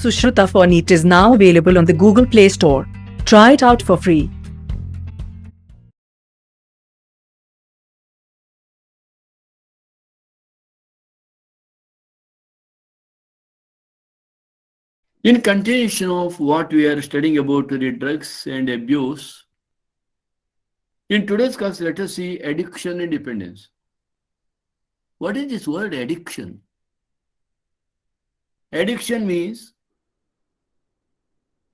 Sushruta for NEET is now available on the Google Play Store. Try it out for free. In continuation of what we are studying about the drugs and abuse, in today's class, let us see addiction and dependence. What is this word addiction? Addiction means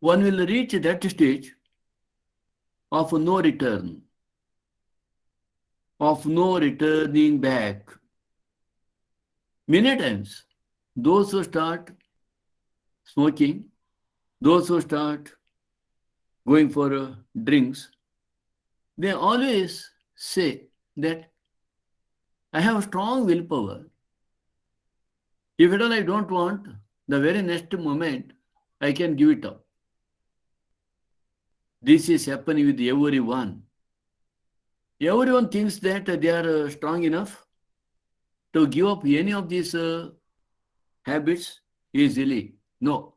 one will reach that stage of no return, of no returning back. Many times, those who start smoking, those who start going for drinks, they always say that I have strong willpower. If at all I don't want, the very next moment I can give it up. This is happening with everyone. Everyone thinks that they are strong enough to give up any of these habits easily. No,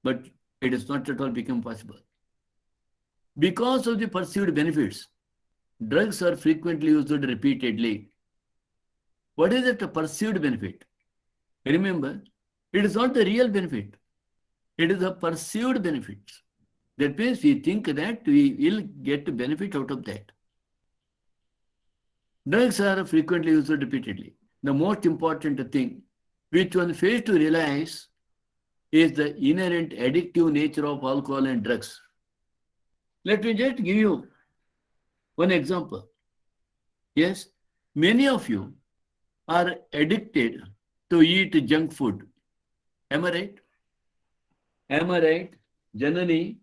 but it is not at all become possible. Because of the perceived benefits, drugs are frequently used repeatedly. What is that perceived benefit? Remember, it is not the real benefit. It is a perceived benefit. That means we think that we will get benefit out of that. Drugs are frequently used repeatedly. The most important thing which one fails to realize is the inherent addictive nature of alcohol and drugs. Let me just give you one example. Yes, many of you are addicted to eat junk food. Am I right? Am I right? Janani,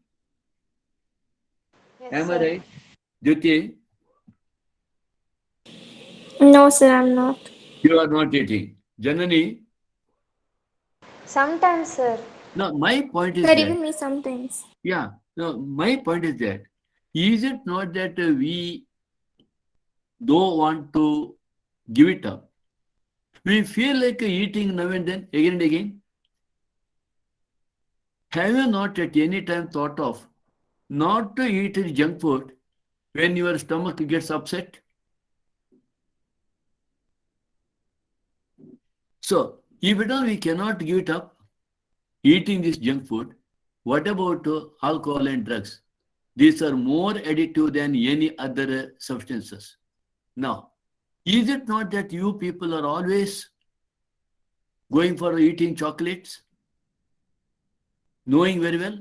Yes, am I sir. right? Jyoti, No, sir, I'm not. you are not eating. Janani, Sometimes, sir. no, my point is Sir, that, even me sometimes. yeah, no, my point is that, is it not that we don't want to give it up? We feel like eating now and then, again and again. Have you not at any time thought of not to eat junk food when your stomach gets upset? So, if at all we cannot give it up, eating this junk food, what about alcohol and drugs? These are more addictive than any other substances. Now, is it not that you people are always going for eating chocolates, knowing very well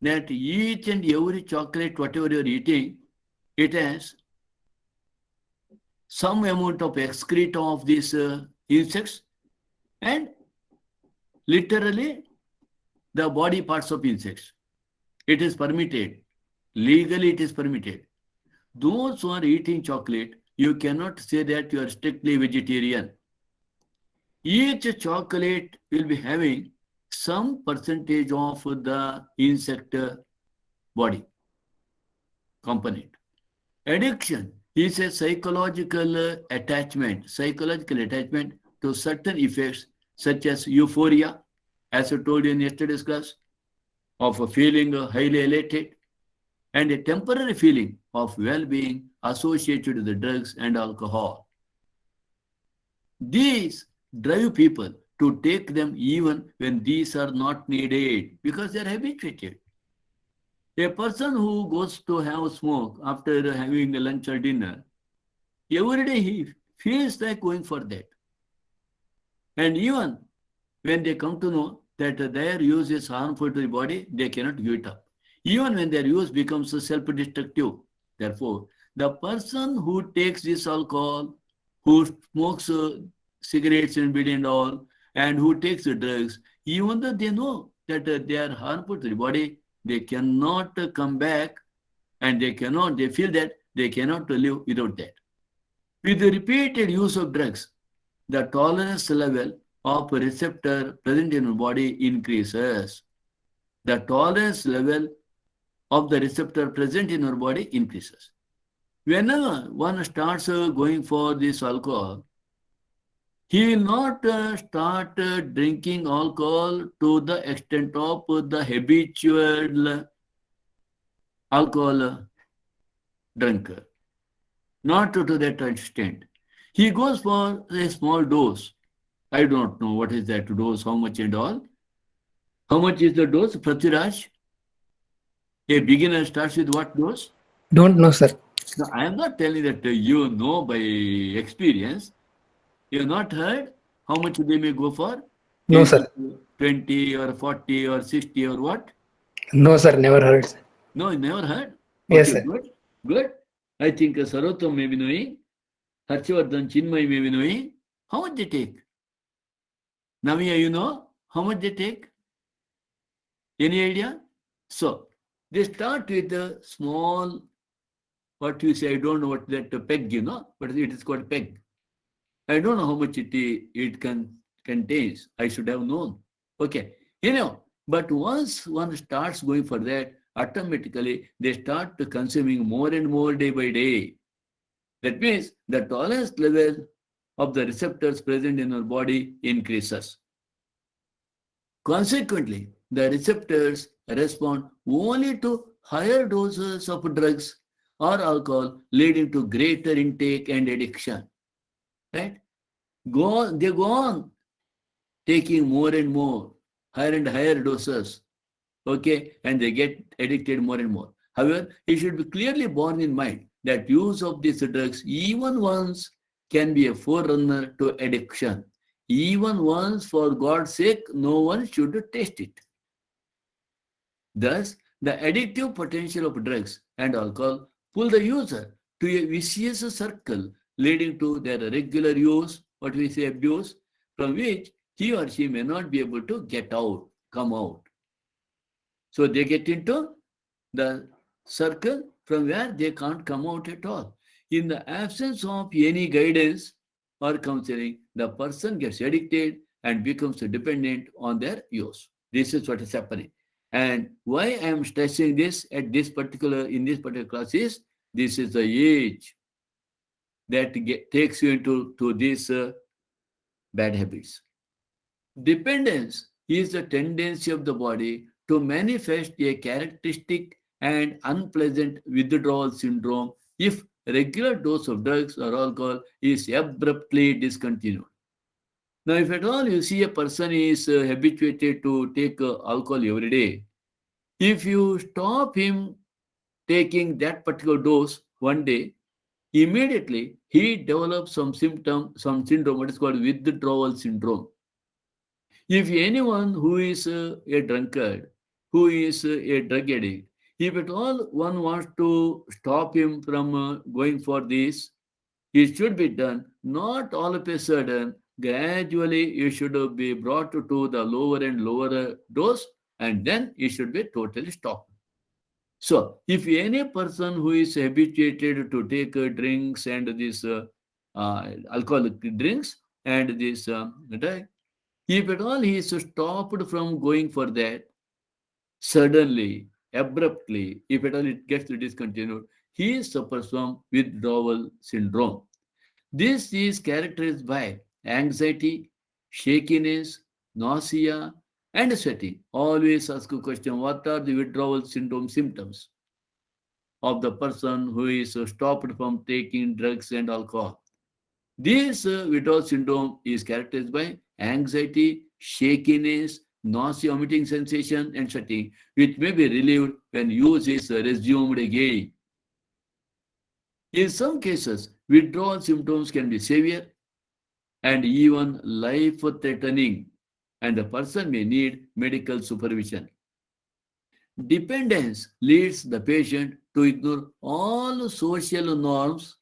that each and every chocolate, whatever you are eating, it has some amount of excreta of these insects and literally the body parts of insects. It is permitted. Legally, it is permitted. Those who are eating chocolate, you cannot say that you are strictly vegetarian. Each chocolate will be having some percentage of the insect body component. Addiction is a psychological attachment to certain effects such as euphoria, as I told you in yesterday's class, of a feeling highly elated, and a temporary feeling of well-being associated with the drugs and alcohol. These drive people to take them even when these are not needed because they are habituated. A person who goes to have smoke after having lunch or dinner, every day he feels like going for that. And even when they come to know that their use is harmful to the body, they cannot give it up. Even when their use becomes self-destructive. Therefore, the person who takes this alcohol, who smokes cigarettes and weed and all, and who takes the drugs, even though they know that they are harmful to the body, they cannot come back and they feel that they cannot live without that. With the repeated use of drugs, the tolerance level of a receptor present in your body increases. The tolerance level of the receptor present in your body increases. Whenever one starts going for this alcohol, He will not start drinking alcohol to the extent of the habitual alcohol drinker. Not to that extent. He goes for a small dose. I don't know what is that dose, how much and all. How much is the dose, Pratiraj? A beginner starts with what dose? Don't know, sir. No, I am not telling that you know by experience. You have not heard how much they may go for? No, Is sir. it 20 or 40 or 60 or what? No, sir. Never heard. Sir. No, you never heard? Yes, Okay, sir. good. Good. I think Sarottam may be knowing. Harshvardhan Chinmay may be knowing. How much they take? Navya, you know how much they take? Any idea? So, they start with a small, what you say, I don't know what that peg, but it is called peg. I don't know how much it contains. I should have known. Okay. But once one starts going for that, automatically they start consuming more and more day by day. That means the tolerance level of the receptors present in our body increases. Consequently, the receptors respond only to higher doses of drugs or alcohol, leading to greater intake and addiction. Right? They go on taking more and more, higher and higher doses, okay, and they get addicted more and more. However, it should be clearly borne in mind that use of these drugs, even once, can be a forerunner to addiction. Even once, for God's sake, no one should taste it. Thus, the addictive potential of drugs and alcohol pull the user to a vicious circle leading to their regular use, what we say abuse, from which he or she may not be able to get out, come out. So they get into the circle from where they can't come out at all. In the absence of any guidance or counseling, the person gets addicted and becomes dependent on their use. This is what is happening. And why I am stressing this in this particular class is this is the age that takes you into these bad habits. Dependence is the tendency of the body to manifest a characteristic and unpleasant withdrawal syndrome if regular dose of drugs or alcohol is abruptly discontinued. Now, if at all you see a person is habituated to take alcohol every day, if you stop him taking that particular dose one day, immediately he develops some symptom, some syndrome, what is called withdrawal syndrome. If anyone who is a drunkard, who is a drug addict, if at all one wants to stop him from going for this, it should be done not all of a sudden. Gradually, you should be brought to the lower and lower dose, and then it should be totally stopped. So, if any person who is habituated to take drinks and these alcoholic drinks and this drug, if at all he is stopped from going for that, suddenly, abruptly, if at all it gets discontinued, he suffers from withdrawal syndrome. This is characterized by anxiety, shakiness, nausea, and sweating. Always ask a question, what are the withdrawal syndrome symptoms of the person who is stopped from taking drugs and alcohol? This withdrawal syndrome is characterized by anxiety, shakiness, nausea, vomiting sensation, and sweating, which may be relieved when use is resumed again. In some cases, withdrawal symptoms can be severe and even life-threatening, and the person may need medical supervision. Dependence leads the patient to ignore all social norms.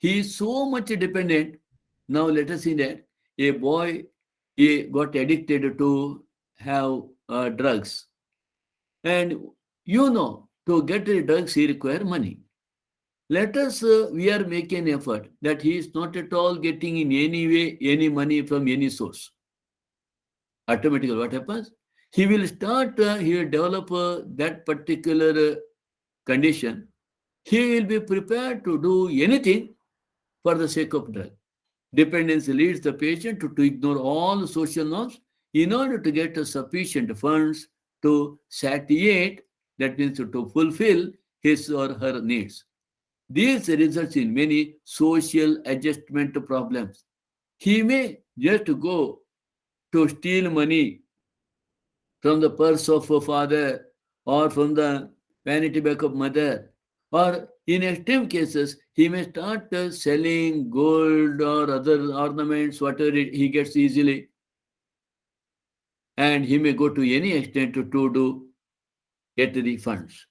He is so much dependent. Now let us see that a boy he got addicted to have drugs, and to get the drugs he require money. Let us we are making an effort that he is not at all getting in any way any money from any source. Automatically, what happens? He will start. He will develop that particular condition. He will be prepared to do anything for the sake of drug. Dependence leads the patient to ignore all social norms in order to get sufficient funds to satiate, that means to fulfill his or her needs. This results in many social adjustment problems. He may just go to steal money from the purse of a father or from the vanity bag of mother, or in extreme cases, he may start selling gold or other ornaments, whatever he gets easily, and he may go to any extent to do get the funds.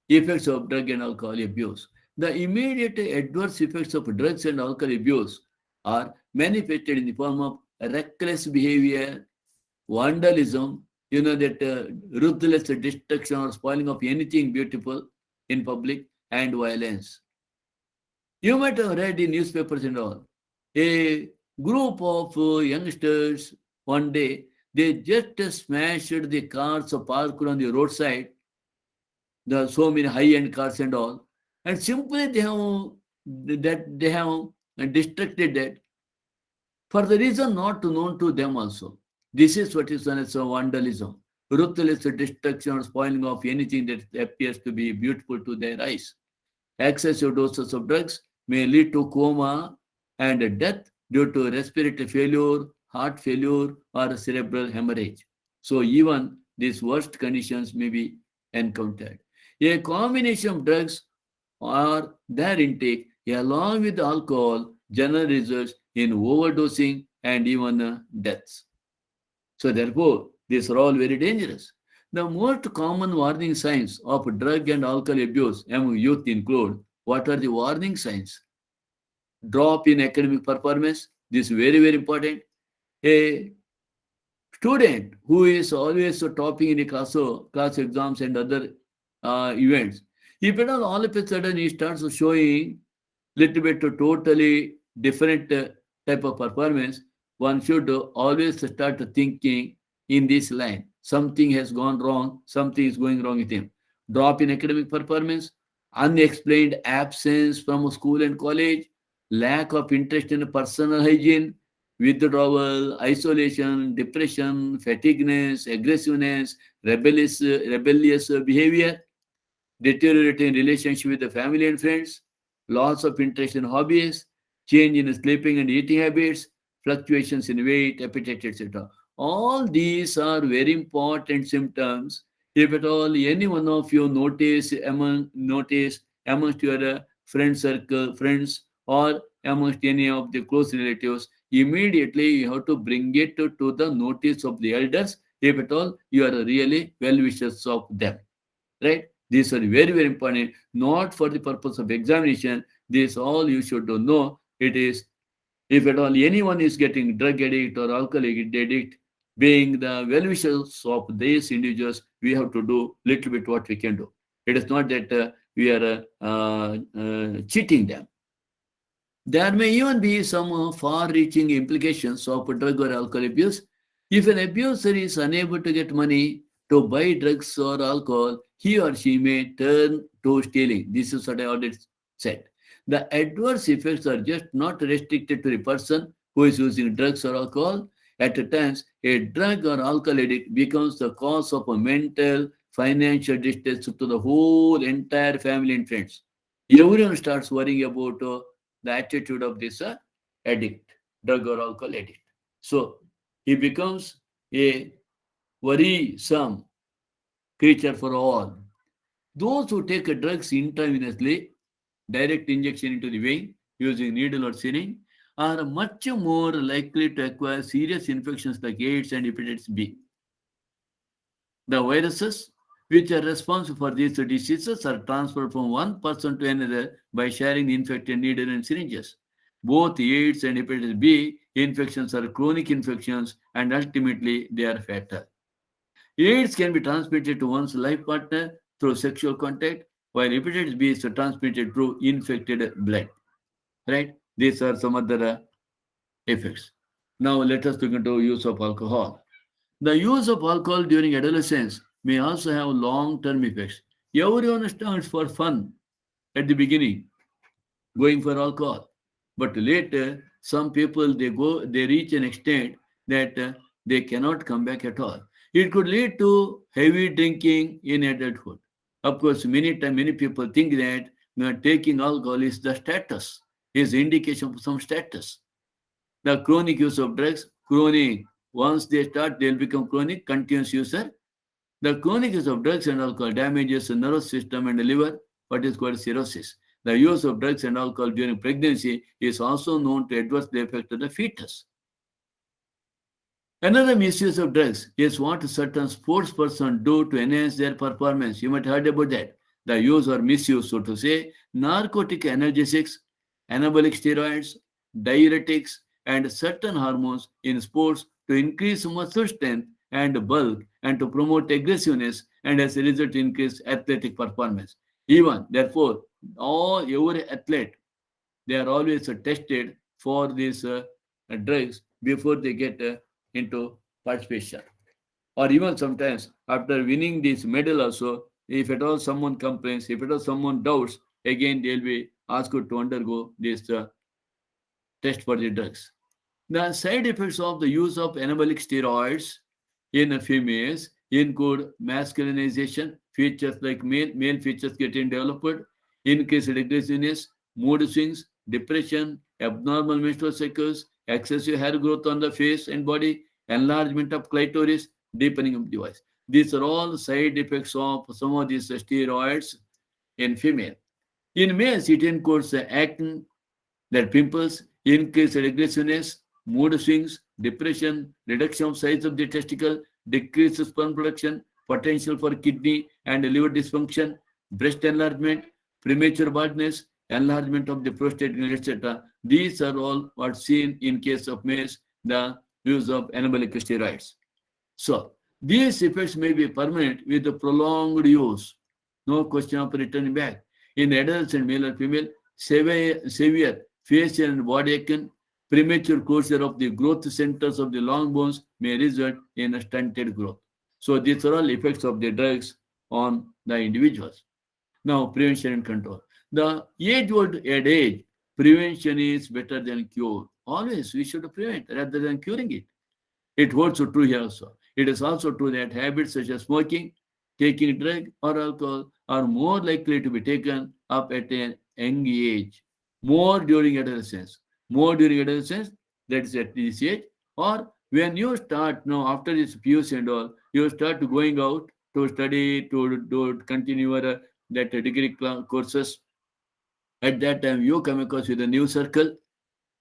Effects of drug and alcohol abuse. The immediate adverse effects of drugs and alcohol abuse are manifested in the form of reckless behavior, vandalism, that ruthless destruction or spoiling of anything beautiful in public, and violence. You might have read in newspapers and all. A group of youngsters one day, they just smashed the cars parked on the roadside, the so many high-end cars and all, and simply they have destructed that for the reason not known to them also. This is what is known as vandalism, ruthless destruction or spoiling of anything that appears to be beautiful to their eyes. Excessive doses of drugs may lead to coma and death due to respiratory failure, heart failure, or cerebral hemorrhage. So even these worst conditions may be encountered. A combination of drugs or their intake along with alcohol generally results in overdosing and even deaths. So therefore, these are all very dangerous. The most common warning signs of drug and alcohol abuse among youth include: what are the warning signs? Drop in academic performance. This is very, very important. A student who is always topping in the class exams and other events, if at all of a sudden he starts showing little bit totally different type of performance, one should always start thinking in this line. Something has gone wrong, something is going wrong with him. Drop in academic performance, unexplained absence from school and college, lack of interest in personal hygiene, withdrawal, isolation, depression, fatigueness, aggressiveness, rebellious behavior, deteriorating relationship with the family and friends, loss of interest in hobbies, change in sleeping and eating habits, fluctuations in weight, appetite, etc. All these are very important symptoms. If at all any one of you notice amongst your friend circle, friends, or amongst any of the close relatives, immediately you have to bring it to the notice of the elders. If at all you are really well wishers of them, right? These are very, very important, not for the purpose of examination. This all you should know. It is, if at all anyone is getting drug addict or alcohol addict, being the well-wishers of these individuals, we have to do little bit what we can do. It is not that we are cheating them. There may even be some far-reaching implications of drug or alcohol abuse. If an abuser is unable to get money to buy drugs or alcohol, he or she may turn to stealing. This is what I already said. The adverse effects are just not restricted to the person who is using drugs or alcohol. At times, a drug or alcohol addict becomes the cause of a mental, financial distress to the whole entire family and friends. Everyone starts worrying about the attitude of this addict, drug or alcohol addict. So he becomes a worrisome creature for all. Those who take drugs intravenously, direct injection into the vein using needle or syringe, are much more likely to acquire serious infections like AIDS and hepatitis B. The viruses which are responsible for these diseases are transferred from one person to another by sharing the infected needle and syringes. Both AIDS and hepatitis B infections are chronic infections and ultimately they are fatal. AIDS can be transmitted to one's life partner through sexual contact, while hepatitis B is transmitted through infected blood. Right? These are some other effects. Now let us look into use of alcohol. The use of alcohol during adolescence may also have long-term effects. Everyone starts for fun at the beginning, going for alcohol. But later, some people they reach an extent that they cannot come back at all. It could lead to heavy drinking in adulthood. Of course, many people think that taking alcohol is the status, is indication of some status. The chronic use of drugs, chronic. Once they start, they'll become chronic, continuous user. The chronic use of drugs and alcohol damages the nervous system and the liver, what is called cirrhosis. The use of drugs and alcohol during pregnancy is also known to adversely affect the fetus. Another misuse of drugs is what certain sports persons do to enhance their performance. You might have heard about that. The use or misuse, so to say, narcotic analgesics, anabolic steroids, diuretics, and certain hormones in sports to increase muscle strength and bulk and to promote aggressiveness and as a result increase athletic performance. Even, therefore, every athlete, they are always tested for these drugs before they get into participation. Or even sometimes after winning this medal also, if at all someone complains, if at all someone doubts, again they'll be asked to undergo this test for the drugs. The side effects of the use of anabolic steroids in females include masculinization, features like male features getting developed, increased aggressiveness, mood swings, depression, abnormal menstrual cycles, excessive hair growth on the face and body, enlargement of clitoris, deepening of the voice. These are all side effects of some of these steroids in female. In males, it includes acne, that pimples, increased aggressiveness, mood swings, depression, reduction of size of the testicle, decreased sperm production, potential for kidney and liver dysfunction, breast enlargement, premature baldness, enlargement of the prostate, etc. These are all what's seen in case of males, the use of anabolic steroids. So, these effects may be permanent with the prolonged use. No question of returning back. In adults and male or female, severe facial and body acne, premature closure of the growth centers of the long bones may result in a stunted growth. So these are all effects of the drugs on the individuals. Now, prevention and control. The age-old adage, prevention is better than cure. Always we should prevent rather than curing it. It holds true here also. It is also true that habits such as smoking, taking drug or alcohol are more likely to be taken up at an young age, more during adolescence, that is at this age, or when you start now after this PUC and all, you start going out to study, to continue your that degree courses. At that time, you come across with a new circle,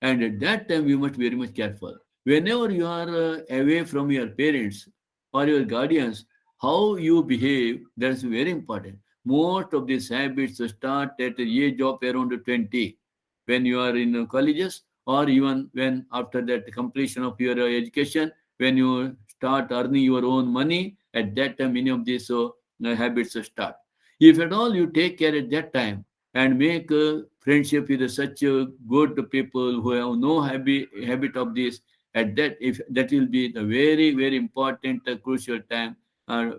and at that time, you must be very much careful. Whenever you are away from your parents or your guardians, how you behave, that's very important. Most of these habits start at the age of around 20, when you are in colleges, or even when after that completion of your education, when you start earning your own money, at that time, many of these habits start. If at all you take care at that time and make friendship with such good people who have no habit of this, at that, if that will be the very important crucial time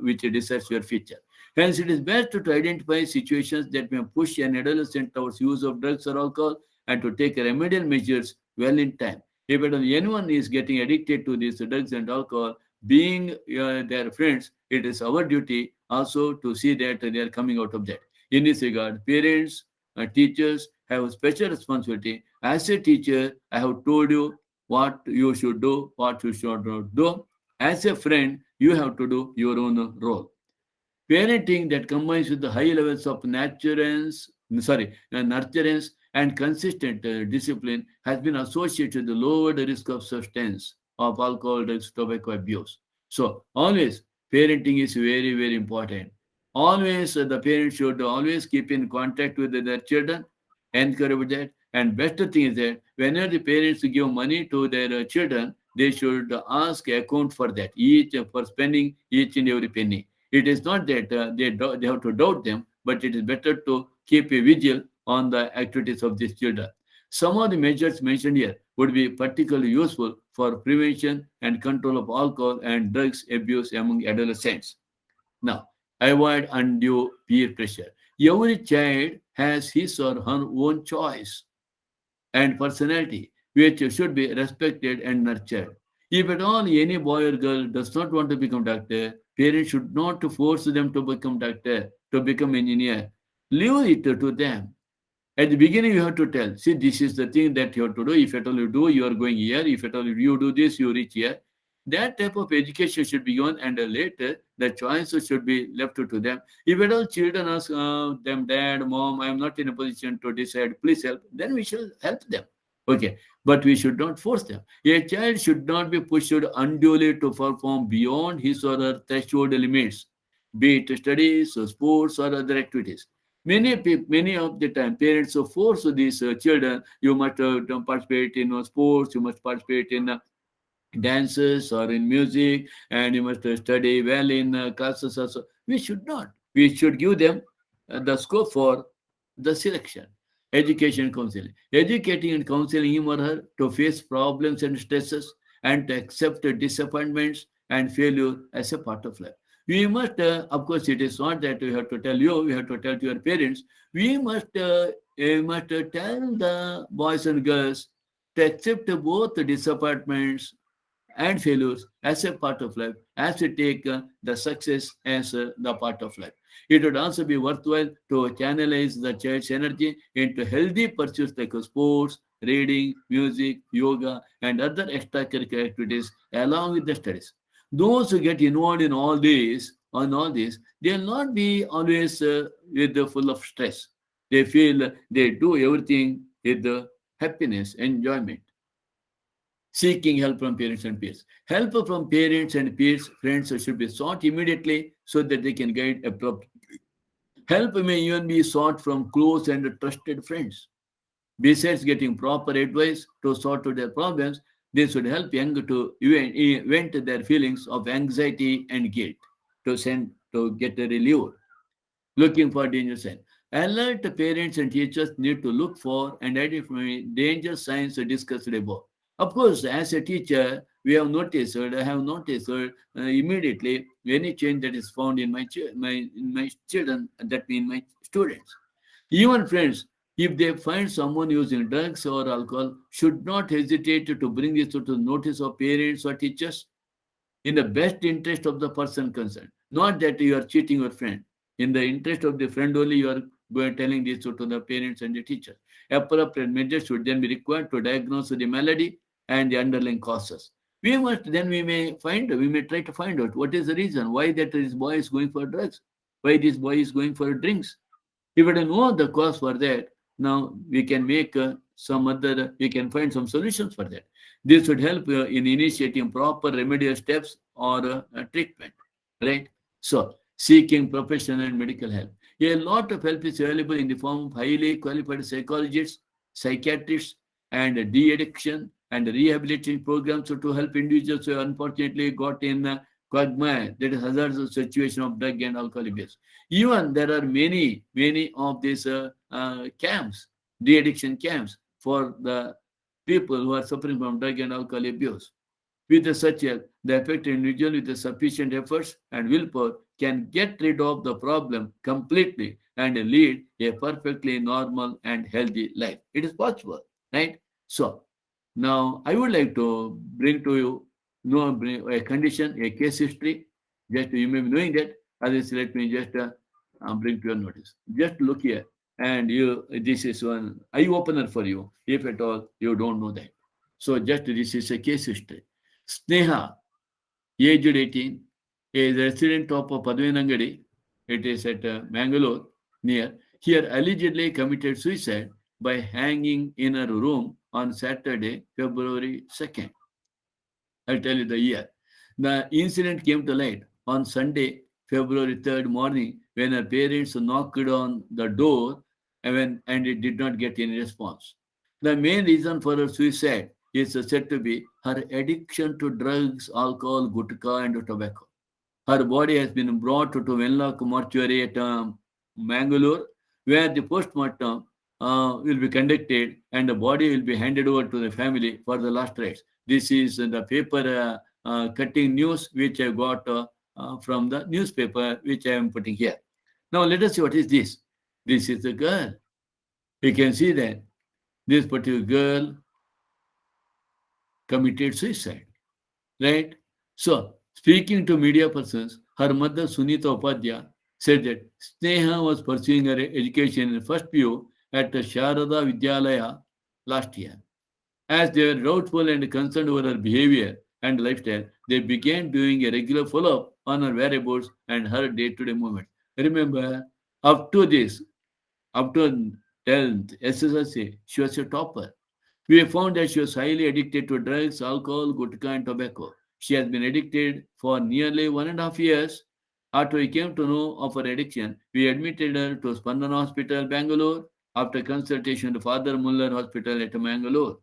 which decides your future. Hence, it is best to identify situations that may push an adolescent towards use of drugs or alcohol and to take remedial measures well in time. If at all anyone is getting addicted to these drugs and alcohol, being their friends, it is our duty also to see that they are coming out of that. In this regard, parents, teachers have a special responsibility. As a teacher, I have told you what you should do, what you should not do. As a friend, you have to do your own role. Parenting that combines with the high levels of nurturance and consistent discipline has been associated with the lowered risk of substance of alcohol, drugs, tobacco abuse. So always parenting is very important. Always the parents should always keep in contact with their children, encourage that. And best thing is that whenever the parents give money to their children, they should ask account for that, each for spending each and every penny. It is not that they have to doubt them, but it is better to keep a vigil on the activities of these children. Some of the measures mentioned here would be particularly useful for prevention and control of alcohol and drugs abuse among adolescents. Now, avoid undue peer pressure. Every child has his or her own choice and personality. which should be respected and nurtured. If at all any boy or girl does not want to become doctor, parents should not force them to become doctor, to become engineer. Leave it to them. At the beginning, you have to tell, see, this is the thing that you have to do. If at all you do, you are going here. If at all you do this, you reach here. That type of education should be given, and later the choices should be left to them. If at all children ask them, Dad, Mom, I am not in a position to decide, please help, then we shall help them. Okay, but we should not force them. A child should not be pushed unduly to perform beyond his or her threshold limits, be it studies, or sports, or other activities. Many of the time, parents force these children. You must participate in sports. You must participate in dances or in music, and you must study well in classes also. We should not. We should give them the scope for the selection. Education counseling. Educating and counseling him or her to face problems and stresses and to accept disappointments and failure as a part of life. We must, of course, it is not that we have to tell you, we have to tell to your parents. We must tell the boys and girls to accept both the disappointments and failures as a part of life, as to take the success as the part of life. It would also be worthwhile to channelize the child's energy into healthy pursuits like sports, reading, music, yoga, and other extracurricular activities along with the studies. Those who get involved in all this, they will not be always with the full of stress. They feel they do everything with the happiness, enjoyment. Seeking help from parents and peers. Help from parents and peers, friends should be sought immediately so that they can guide appropriately. Help may even be sought from close and trusted friends. Besides getting proper advice to sort out their problems, this would help young to vent their feelings of anxiety and guilt to get a relief. Looking for danger signs. Alert parents and teachers need to look for and identify danger signs discussed above. Of course, as a teacher, I have noticed immediately any change that is found in my children, that means my students. Even friends, if they find someone using drugs or alcohol, should not hesitate to bring this to the notice of parents or teachers in the best interest of the person concerned. Not that you are cheating your friend. In the interest of the friend only, you are going telling this to the parents and the teachers. Appropriate measures should then be required to diagnose the malady and the underlying causes. We may try to find out what is the reason why that this boy is going for drugs, why this boy is going for drinks. If we don't know the cause for that, now we can make we can find some solutions for that. This would help in initiating proper remedial steps or treatment, right? So, seeking professional and medical help. A lot of help is available in the form of highly qualified psychologists, psychiatrists, and de-addiction and rehabilitation programs to help individuals who unfortunately got in quagmire, that is hazardous situation of drug and alcohol abuse. Even there are many of these camps, de-addiction camps for the people who are suffering from drug and alcohol abuse. With such help, the affected individual with the sufficient efforts and willpower can get rid of the problem completely and lead a perfectly normal and healthy life. It is possible, right? So, now I would like to bring to you bring a condition, a case history. Just you may be knowing that. Others, let me just bring to your notice. Just look here, and this is one eye opener for you, if at all you don't know that. So, just this is a case history. Sneha, aged 18, is a resident of Padvenangadi. It is at Mangalore, near. Here, allegedly committed suicide by hanging in her room on Saturday, February 2nd. I'll tell you the year. The incident came to light on Sunday, February 3rd morning when her parents knocked on the door and it did not get any response. The main reason for her suicide is said to be her addiction to drugs, alcohol, gutka, and tobacco. Her body has been brought to Venlock mortuary at Mangalore, where the postmortem will be conducted and the body will be handed over to the family for the last rites. This is the paper cutting news which I got from the newspaper which I am putting here. Now let us see what is this. This is the girl. You can see that this particular girl committed suicide. Right? So, speaking to media persons, her mother Sunita Upadhyaya said that Sneha was pursuing her education in first PU at the Sharada Vidyalaya last year. As they were doubtful and concerned over her behavior and lifestyle, they began doing a regular follow-up on her whereabouts and her day-to-day movements. Remember, up to this, up to 10th SSLC, she was a topper. We have found that she was highly addicted to drugs, alcohol, gutka, and tobacco. She has been addicted for nearly 1.5 years. After we came to know of her addiction, we admitted her to Spandana Hospital, Bangalore, after consultation with Father Muller Hospital at Mangalore.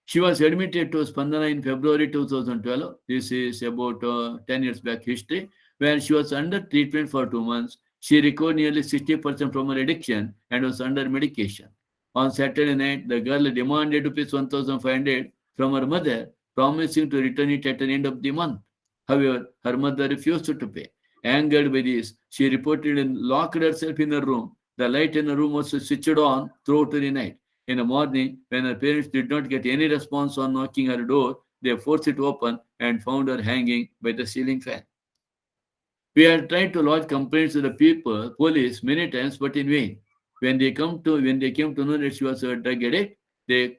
She was admitted to Spandana in February 2012. This is about 10 years back history, where she was under treatment for 2 months. She recovered nearly 60% from her addiction and was under medication. On Saturday night, the girl demanded rupees 1,500 from her mother, promising to return it at the end of the month. However, her mother refused to pay. Angered by this, she reportedly locked herself in her room. The light in her room was switched on throughout the night. In the morning, when her parents did not get any response on knocking her door, they forced it open and found her hanging by the ceiling fan. We had tried to lodge complaints to the police many times, but in vain. When they came to know that she was a drug addict, they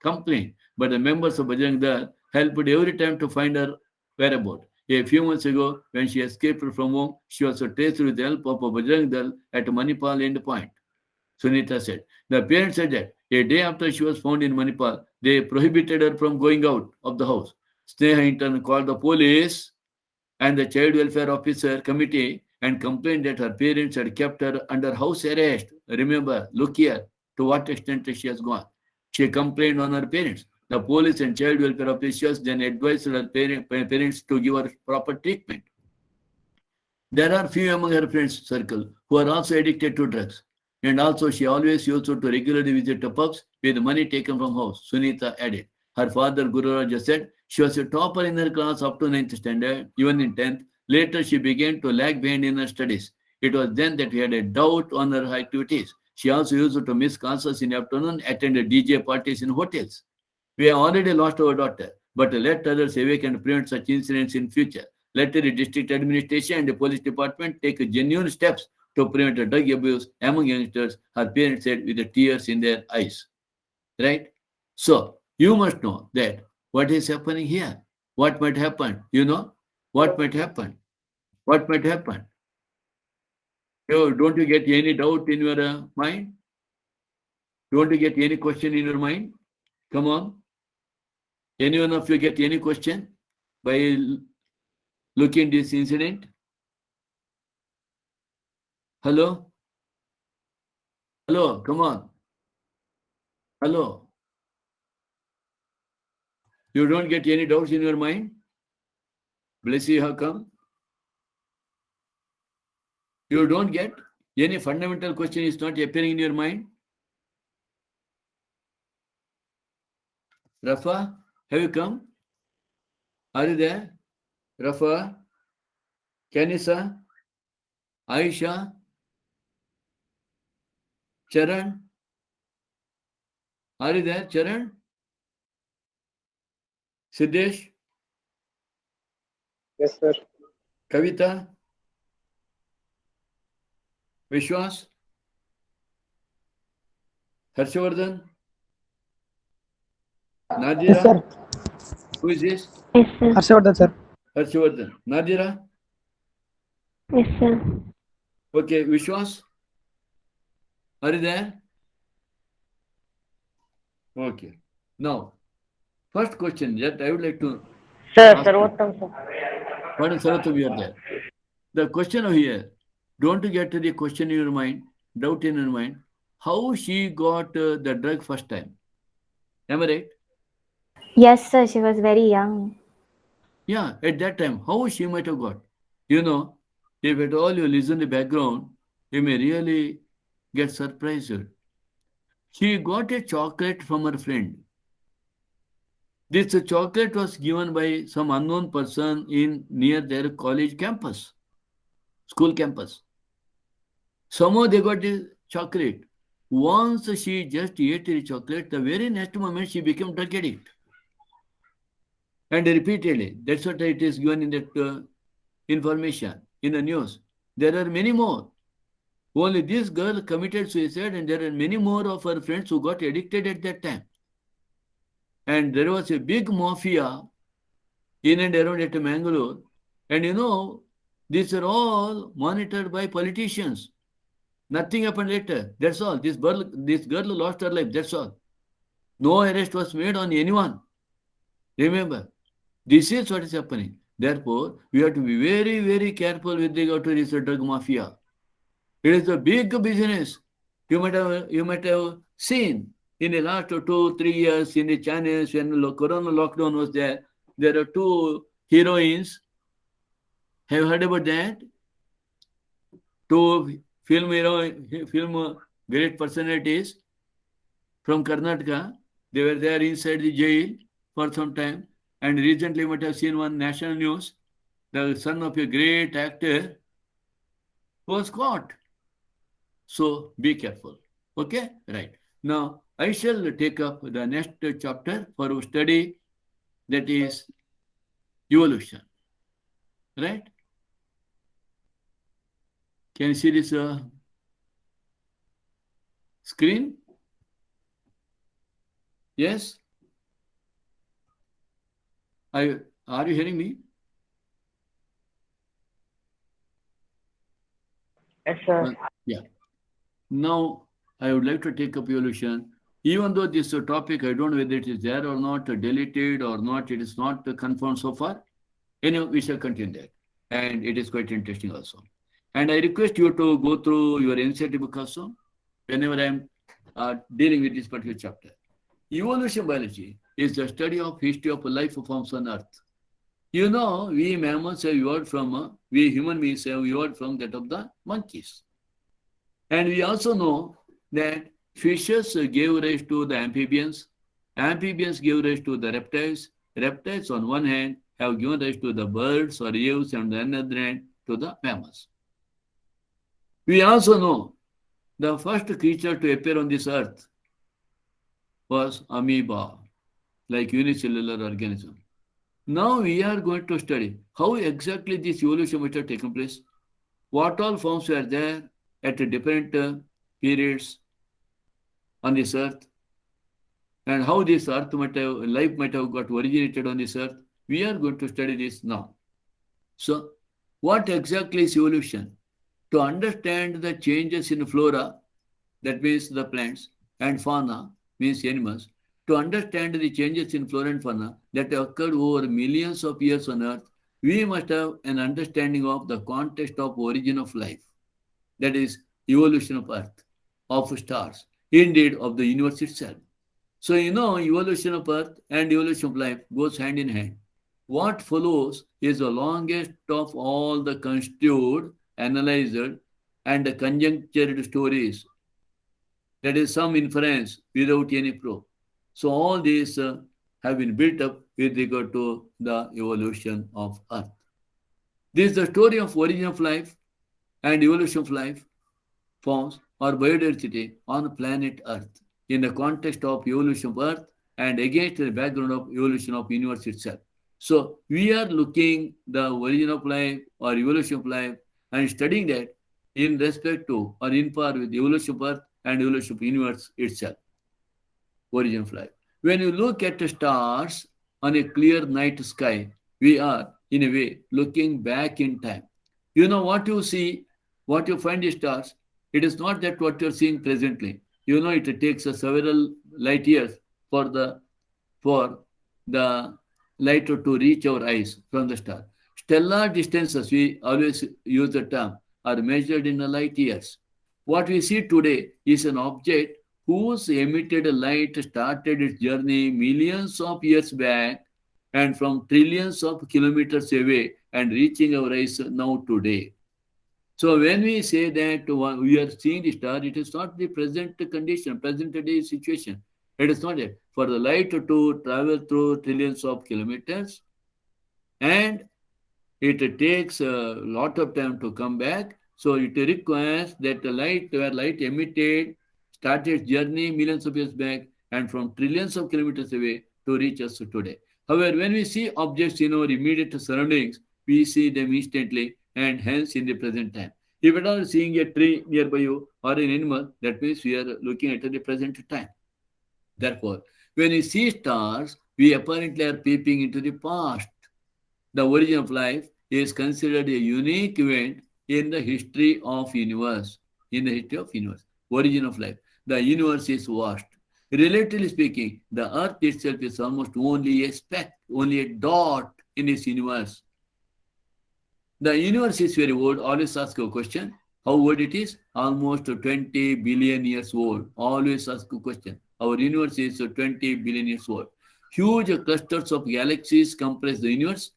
complained. But the members of Bajrang Dal helped every time to find her whereabouts. A few months ago, when she escaped from home, she was traced with the help of a Bajrang Dal at Manipal endpoint. Sunita said. The parents said that a day after she was found in Manipal, they prohibited her from going out of the house. Sneha in turn called the police and the child welfare officer committee and complained that her parents had kept her under house arrest. Remember, look here, to what extent she has gone. She complained on her parents. The police and child welfare officials then advised her parents to give her proper treatment. There are few among her friends circle who are also addicted to drugs. And also she always used to regularly visit the pubs with money taken from house, Sunita added. Her father Guru Raja said she was a topper in her class up to 9th standard, even in 10th. Later she began to lag behind in her studies. It was then that we had a doubt on her activities. She also used to miss classes in the afternoon, attended DJ parties in hotels. We have already lost our daughter, but let others awake and prevent such incidents in future. Let the district administration and the police department take genuine steps to prevent drug abuse among youngsters, her parents said with the tears in their eyes. Right? So, you must know that what is happening here. What might happen? You know? What might happen? What might happen? Don't you get any doubt in your mind? Don't you get any question in your mind? Come on. Any one of you get any question by looking this incident? Hello? Hello, come on. Hello. You don't get any doubts in your mind? Bless you, how come? You don't get any fundamental question is not appearing in your mind? Rafa, have you come? Are you there? Rafa? Kanisa? Aisha? Charan? Are you there, Charan? Siddesh? Yes, sir. Kavita? Vishwas? Harshavardhan? Nadira? Yes, sir. Who is this? Yes, sir. Harshavardhan, sir. Harshavardhan. Nadira? Yes, sir. Okay, Vishwas? Are you there? Okay. Now, first question that I would like to Sir, ask Sarvottam, sir. Madam Sarvattam, you are there. The question over here, don't you get the question in your mind, doubt in your mind, how she got the drug first time? Am I right? Yes, sir. She was very young. Yeah, at that time, how she might have got? You know, if at all you listen the background, you may really get surprised. She got a chocolate from her friend. This chocolate was given by some unknown person in near their college campus, school campus. Somehow they got the chocolate. Once she just ate the chocolate, the very next moment she became drug addict. And repeatedly. That's what it is given in that information in the news. There are many more. Only this girl committed suicide, and there are many more of her friends who got addicted at that time. And there was a big mafia in and around at Mangalore. And these are all monitored by politicians. Nothing happened later. That's all. This girl lost her life. That's all. No arrest was made on anyone. Remember, this is what is happening. Therefore, we have to be very, very careful with regard to this drug mafia. It is a big business. You might have seen in the last 2-3 years in the channels when Corona lockdown was there. There are two heroines. Have you heard about that? Two film great personalities from Karnataka. They were there inside the jail for some time. And recently you might have seen one national news. The son of a great actor was caught. So be careful. Okay? Right. Now, I shall take up the next chapter for our study, that is evolution. Right? Can you see this screen? Yes? Are you hearing me? Yes, sir. Yeah. Now, I would like to take up evolution. Even though this topic, I don't know whether it is there or not, deleted or not, it is not confirmed so far. Anyway, we shall continue that. And it is quite interesting also. And I request you to go through your NCERT book also, whenever I am dealing with this particular chapter. Evolution biology is the study of history of life forms on Earth. We mammals have evolved from, we human beings have evolved from that of the monkeys. And we also know that fishes gave rise to the amphibians. Amphibians gave rise to the reptiles. Reptiles, on one hand, have given rise to the birds or aves, and on the other hand, to the mammals. We also know the first creature to appear on this earth was amoeba, like unicellular organism. Now we are going to study how exactly this evolution might have taken place, what all forms were there at different periods on this earth, and how this life might have got originated on this earth. We are going to study this now. So, what exactly is evolution? To understand the changes in flora, that means the plants, and fauna, means animals, to understand the changes in flora and fauna that occurred over millions of years on Earth, we must have an understanding of the context of origin of life, that is, evolution of Earth, of stars, indeed of the universe itself. So, evolution of Earth and evolution of life goes hand in hand. What follows is the longest of all the construed, analyzed, and conjectured stories. That is some inference without any proof. So all these have been built up with regard to the evolution of Earth. This is the story of origin of life and evolution of life forms or biodiversity on planet Earth in the context of evolution of Earth and against the background of evolution of universe itself. So we are looking the origin of life or evolution of life and studying that in respect to or in par with evolution of Earth and evolution of universe itself. Origin of life. When you look at the stars on a clear night sky, we are, in a way, looking back in time. What you see, what you find in stars, it is not that what you are seeing presently. It takes several light years for the light to reach our eyes from the star. Stellar distances, we always use the term, are measured in light years. What we see today is an object whose emitted light started its journey millions of years back and from trillions of kilometers away and reaching our eyes now today. So when we say that we are seeing the star, it is not the present condition, present day situation. It is not it. For the light to travel through trillions of kilometers, and it takes a lot of time to come back. So it requires that the light emitted started its journey millions of years back and from trillions of kilometers away to reach us today. However, when we see objects in our immediate surroundings, we see them instantly and hence in the present time. If we are seeing a tree nearby you or an animal, that means we are looking at the present time. Therefore, when we see stars, we apparently are peeping into the past. The origin of life is considered a unique event in the history of universe. In the history of universe, origin of life. The universe is vast. Relatively speaking, the earth itself is almost only a speck, only a dot in this universe. The universe is very old. Always ask a question. How old it is? Almost 20 billion years old. Always ask a question. Our universe is 20 billion years old. Huge clusters of galaxies comprise the universe.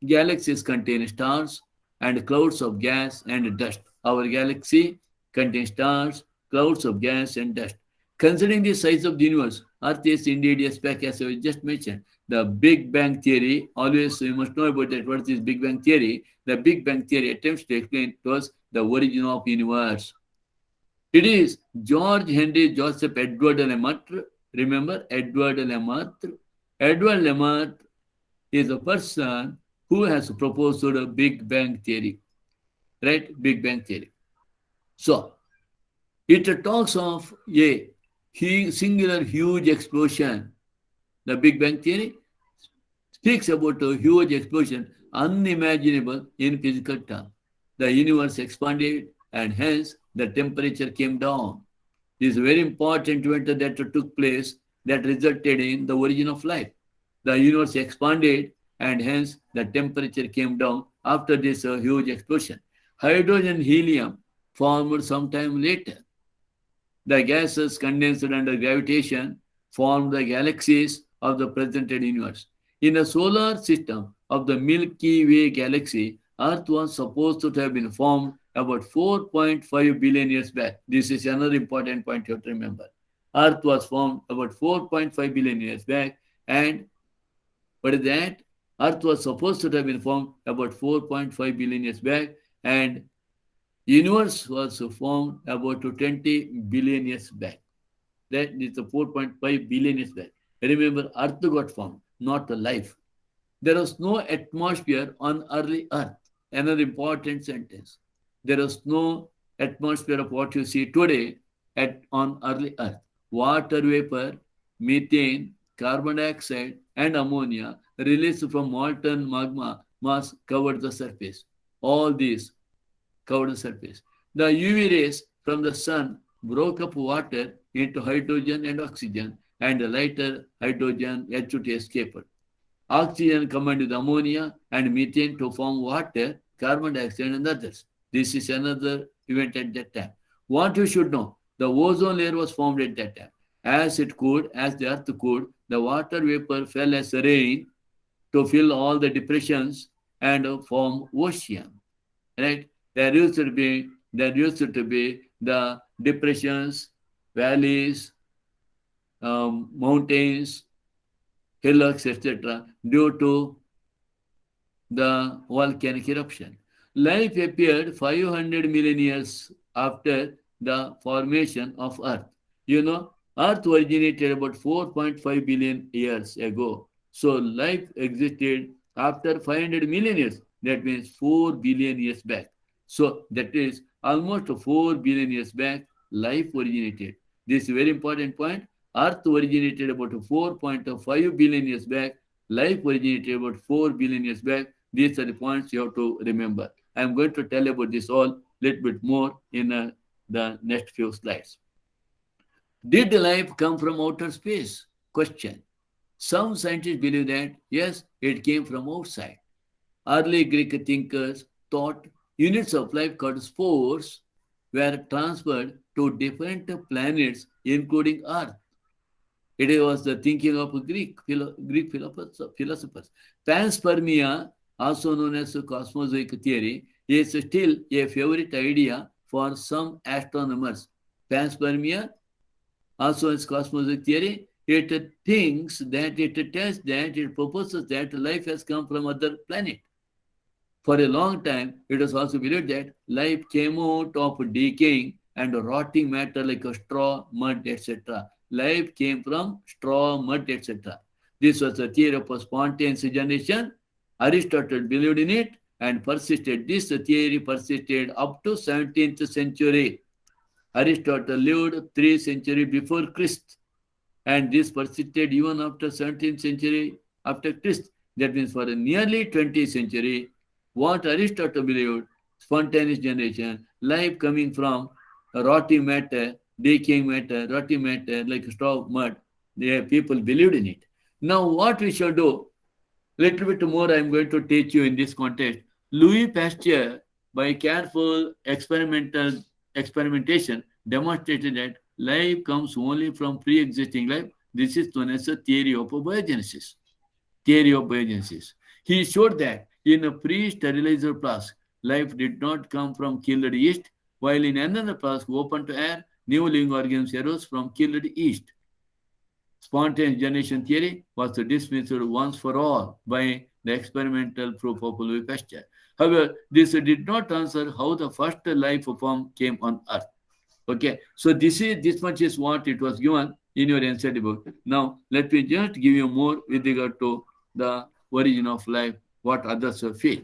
Galaxies contain stars and clouds of gas and dust. Our galaxy contains stars, clouds of gas and dust. Considering the size of the universe, Earth is indeed a speck, as I just mentioned. The Big Bang Theory, always you must know about that. What is Big Bang Theory? The Big Bang Theory attempts to explain to us the origin of universe. It is George Henry Joseph Edward Lemaitre. Remember Edward Lemaitre? Edward Lemaitre is a person who has proposed a Big Bang Theory. Right? Big Bang Theory. So, it talks of a singular huge explosion. The Big Bang Theory speaks about a huge explosion unimaginable in physical terms. The universe expanded and hence the temperature came down. This is a very important event that took place that resulted in the origin of life. The universe expanded and hence the temperature came down after this huge explosion. Hydrogen and helium formed sometime later. The gases condensed under gravitation formed the galaxies of the present universe. In the solar system of the Milky Way galaxy, Earth was supposed to have been formed about 4.5 billion years back. This is another important point you have to remember. Earth was formed about 4.5 billion years back, and what is that? Earth was supposed to have been formed about 4.5 billion years back, and universe was formed about 20 billion years back. That is the 4.5 billion years back. Remember, Earth got formed, not the life. There was no atmosphere on early Earth. Another important sentence. There was no atmosphere of what you see today on early Earth. Water vapor, methane, carbon dioxide, and ammonia released from molten magma mass covered the surface. All these covered the surface. The UV rays from the sun broke up water into hydrogen and oxygen, and the lighter hydrogen H2 escaped. Oxygen combined with ammonia and methane to form water, carbon dioxide, and others. This is another event at that time. What you should know, the ozone layer was formed at that time. As the earth cooled, the water vapor fell as rain to fill all the depressions and form ocean. Right? There used to be the depressions, valleys, mountains, hillocks, etc., due to the volcanic eruption. Life appeared 500 million years after the formation of Earth. You know, Earth originated about 4.5 billion years ago. So life existed after 500 million years. That means 4 billion years back. So that is almost 4 billion years back, life originated. This is a very important point. Earth originated about 4.5 billion years back. Life originated about 4 billion years back. These are the points you have to remember. I am going to tell about this all a little bit more in the next few slides. Did life come from outer space? Question. Some scientists believe that yes, it came from outside. Early Greek thinkers thought units of life called spores were transferred to different planets, including Earth. It was the thinking of Greek philosophers. Panspermia, also known as cosmological theory, is still a favorite idea for some astronomers. Panspermia, also as cosmological theory, it proposes that life has come from other planet. For a long time, it was also believed that life came out of decaying and rotting matter like straw, mud, etc. Life came from straw, mud, etc. This was the theory of spontaneous generation. Aristotle believed in it and persisted. This theory persisted up to 17th century. Aristotle lived 3 centuries before Christ, and this persisted even after 17th century after Christ. That means for nearly 20th century, what Aristotle believed, spontaneous generation, life coming from rotting matter, decaying matter, rotting matter, like straw, mud, people believed in it. Now what we shall do, little bit more I am going to teach you in this context. Louis Pasteur, by careful experimentation, demonstrated that life comes only from pre-existing life. This is known as the theory of biogenesis. Theory of biogenesis. He showed that in a pre-sterilizer flask, life did not come from killed yeast, while in another flask open to air, new living organisms arose from killed yeast. Spontaneous generation theory was dismissed once for all by the experimental proof of Louis Pasteur. However, this did not answer how the first life form came on Earth. Okay, so this much is what it was given in your NCERT book. Now, let me just give you more with regard to the origin of life, what others feel.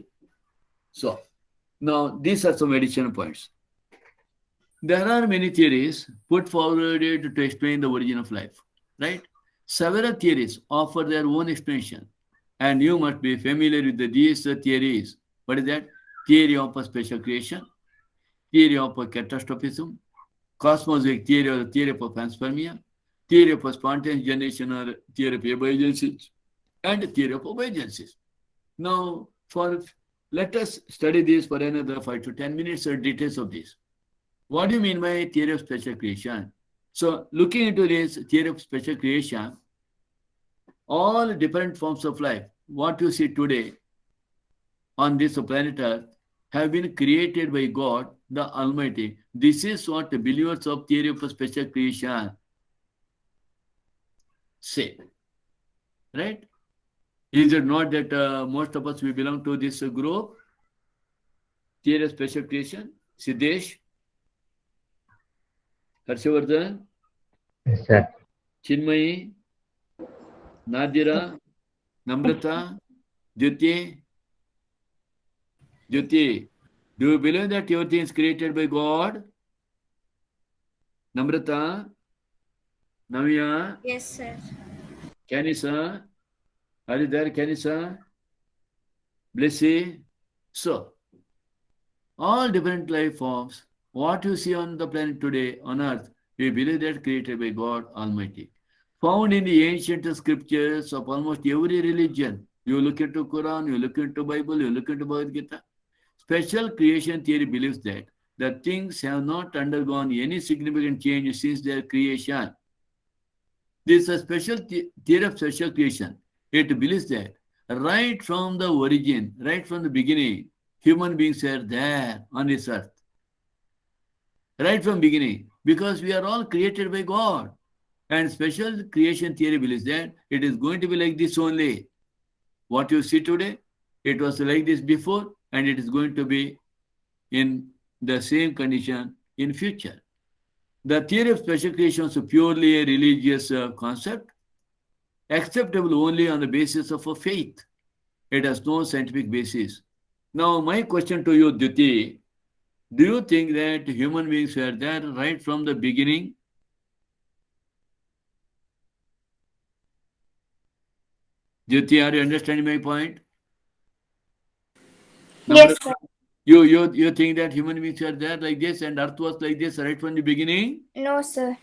So, now these are some additional points. There are many theories put forward to explain the origin of life, right? Several theories offer their own explanation, and you must be familiar with these theories. What is that? Theory of special creation, theory of catastrophism, cosmologic theory or theory of panspermia, theory of spontaneous generation or theory of abiogenesis, and theory of abiogenesis. Now, let us study this for another 5 to 10 minutes or details of this. What do you mean by theory of special creation? So, looking into this theory of special creation, all different forms of life, what you see today on this planet Earth, have been created by God, the Almighty. This is what the believers of theory of special creation say. Right? Is it not that most of us, we belong to this group? Theory of special creation? Siddesh? Harshavardhan? Yes, sir. Chinmayi? Nadira? Namrata? Jyoti? Jyoti, do you believe that everything is created by God? Namrata? Navya? Yes, sir. Kanisa? Are you there, Kanisa? Blessy? So, all different life forms, what you see on the planet today, on earth, we believe that created by God Almighty. Found in the ancient scriptures of almost every religion. You look into Quran, you look into Bible, you look into Bhagavad Gita. Special creation theory believes that the things have not undergone any significant change since their creation. This is a special theory of special creation. It believes that right from the origin, right from the beginning, human beings are there on this earth. Right from beginning, because we are all created by God. And special creation theory believes that it is going to be like this only. What you see today, it was like this before, and it is going to be in the same condition in future. The theory of special creation is purely a religious concept, acceptable only on the basis of a faith. It has no scientific basis. Now, my question to you, Dhyuti, do you think that human beings were there right from the beginning? Dhyuti, are you understanding my point? Yes, sir. You think that human beings are there like this and earth was like this right from the beginning? No, sir.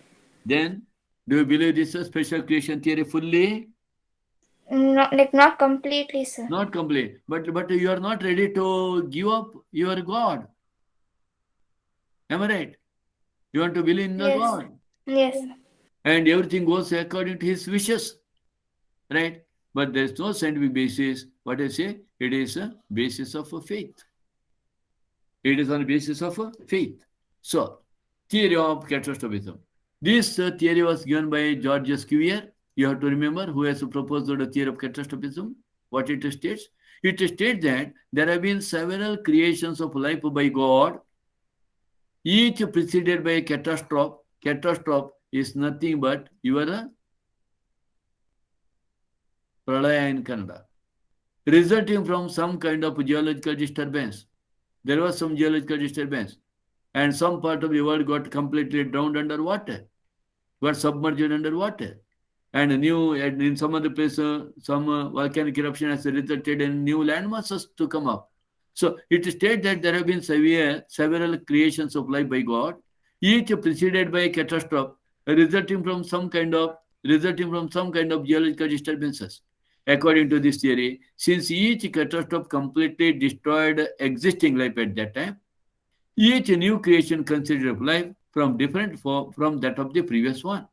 Then, do you believe this is special creation theory fully? Not completely, sir. Not complete. But you are not ready to give up your God. Am I right? You want to believe in the Yes. God. Yes. And everything goes according to his wishes. Right? But there is no scientific basis. What I say? It is a basis of a faith. It is on the basis of a faith. So, theory of catastrophism. This theory was given by Georges Cuvier. You have to remember who has proposed the theory of catastrophism. What it states? It states that there have been several creations of life by God, each preceded by a catastrophe. Catastrophe is nothing but your pralaya in Kannada, resulting from some kind of geological disturbance. There was some geological disturbance, and some part of the world got completely drowned under water, got submerged under water. And in some other place, some volcanic eruption has resulted in new land masses to come up. So it states that there have been several creations of life by God, each preceded by a catastrophe resulting from some kind of geological disturbances. According to this theory, since each catastrophe completely destroyed existing life at that time, each new creation considered life from that of the previous one.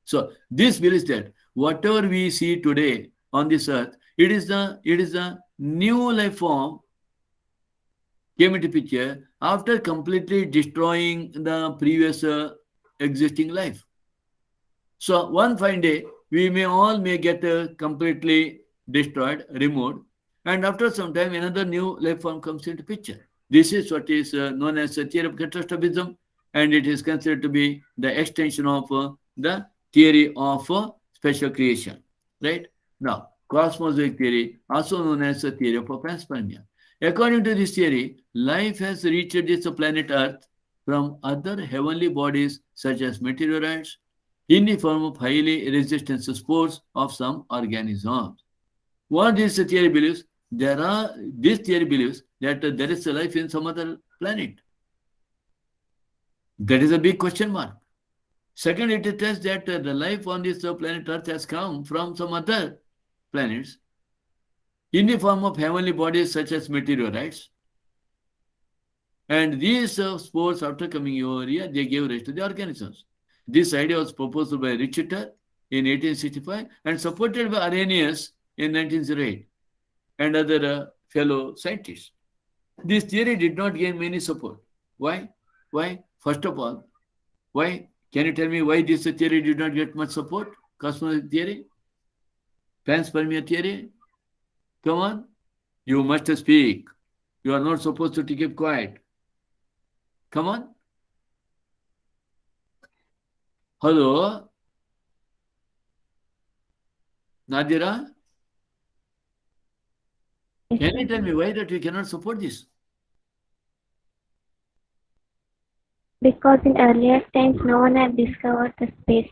So this believes that whatever we see today on this earth, it is the new life form came into picture after completely destroying the previous existing life. So one fine day, we may get completely destroyed, removed, and after some time, another new life form comes into picture. This is what is known as the theory of catastrophism, and it is considered to be the extension of the theory of special creation. Right? Now, cosmologic theory, also known as the theory of panspermia. According to this theory, life has reached this planet Earth from other heavenly bodies such as meteorites in the form of highly resistant spores of some organisms. What this theory believes? This theory believes that there is a life in some other planet. That is a big question mark. Second, it tells that the life on this planet Earth has come from some other planets in the form of heavenly bodies such as meteorites. And these spores, after coming over here, they gave rise to the organisms. This idea was proposed by Richter in 1865 and supported by Arrhenius in 1908 and other fellow scientists. This theory did not gain many support. Why? First of all, why? Can you tell me why this theory did not get much support? Cosmologic theory? Panspermia theory? Come on. You must speak. You are not supposed to keep quiet. Come on. Hello? Nadira? Can you tell me why that you cannot support this? Because in earlier times, no one had discovered the space.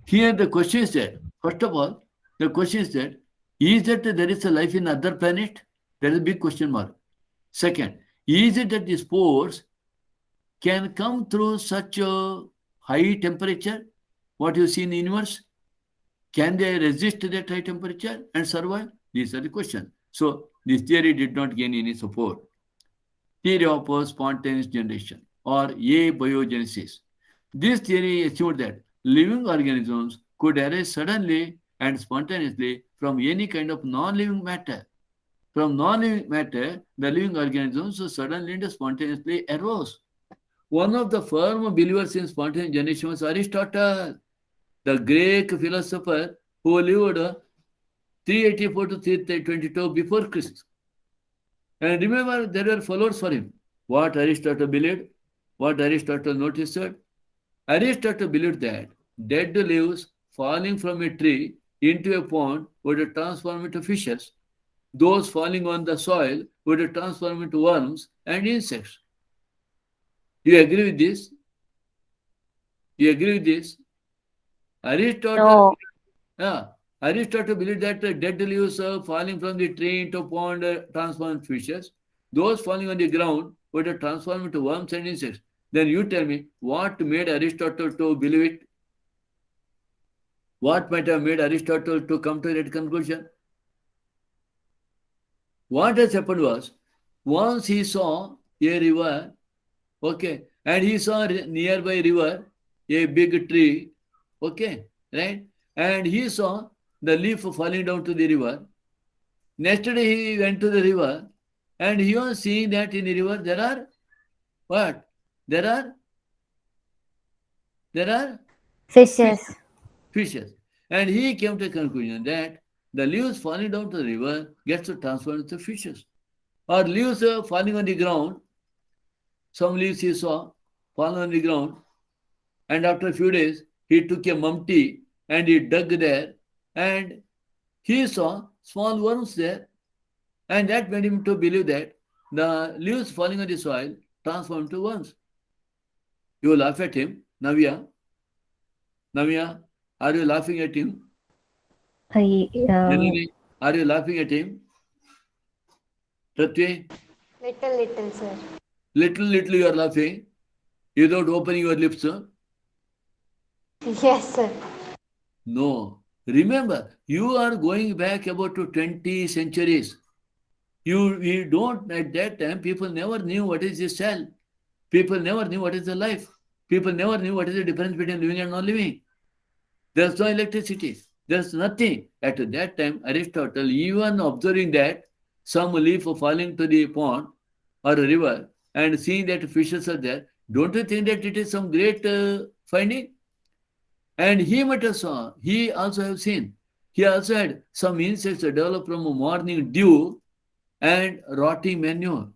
Here the question is that, first of all, the question is that there is a life in other planet? There is a big question mark. Second, is it that the spores can come through such a high temperature, what you see in the universe? Can they resist that high temperature and survive? These are the questions. So this theory did not gain any support. Theory of spontaneous generation or abiogenesis. This theory assumed that living organisms could arise suddenly and spontaneously from any kind of non-living matter. From non-living matter, the living organisms suddenly and spontaneously arose. One of the firm believers in spontaneous generation was Aristotle, the Greek philosopher who lived 384 to 322 before Christ. And remember, there were followers for him. What Aristotle believed, what Aristotle noticed, Aristotle believed that dead leaves falling from a tree into a pond would transform into fishes. Those falling on the soil would transform into worms and insects. You agree with this? You agree with this? Aristotle, Aristotle believed that dead leaves falling from the tree into pond transform into fishes. Those falling on the ground would transform into worms and insects. Then you tell me, what made Aristotle to believe it? What might have made Aristotle to come to that conclusion? What has happened was, once he saw a river, okay, and he saw nearby river a big tree, okay, right? And he saw the leaf falling down to the river. Next day he went to the river and he was seeing that in the river there are what? There are Fishes. fishes. And he came to a conclusion that the leaves falling down to the river gets transformed into fishes. Or leaves falling on the ground, some leaves he saw falling on the ground, and after a few days he took a mumty and he dug there and he saw small worms there, and that made him to believe that the leaves falling on the soil transformed to worms. You laugh at him, Navya. Navya, are you laughing at him? Janani, are you laughing at him? Prithvi, Little, sir. little you are laughing without opening your lips. Huh? Yes, sir. No. Remember, you are going back about to 20 centuries. We don't, at that time, people never knew what is the cell. People never knew what is the life. People never knew what is the difference between living and non-living. There's no electricity. There's nothing. At that time, Aristotle, even observing that some leaf falling to the pond or a river and seeing that fishes are there, don't you think that it is some great finding? And he might have saw, he also have seen. He also had some insects that develop from morning dew and rotting manure.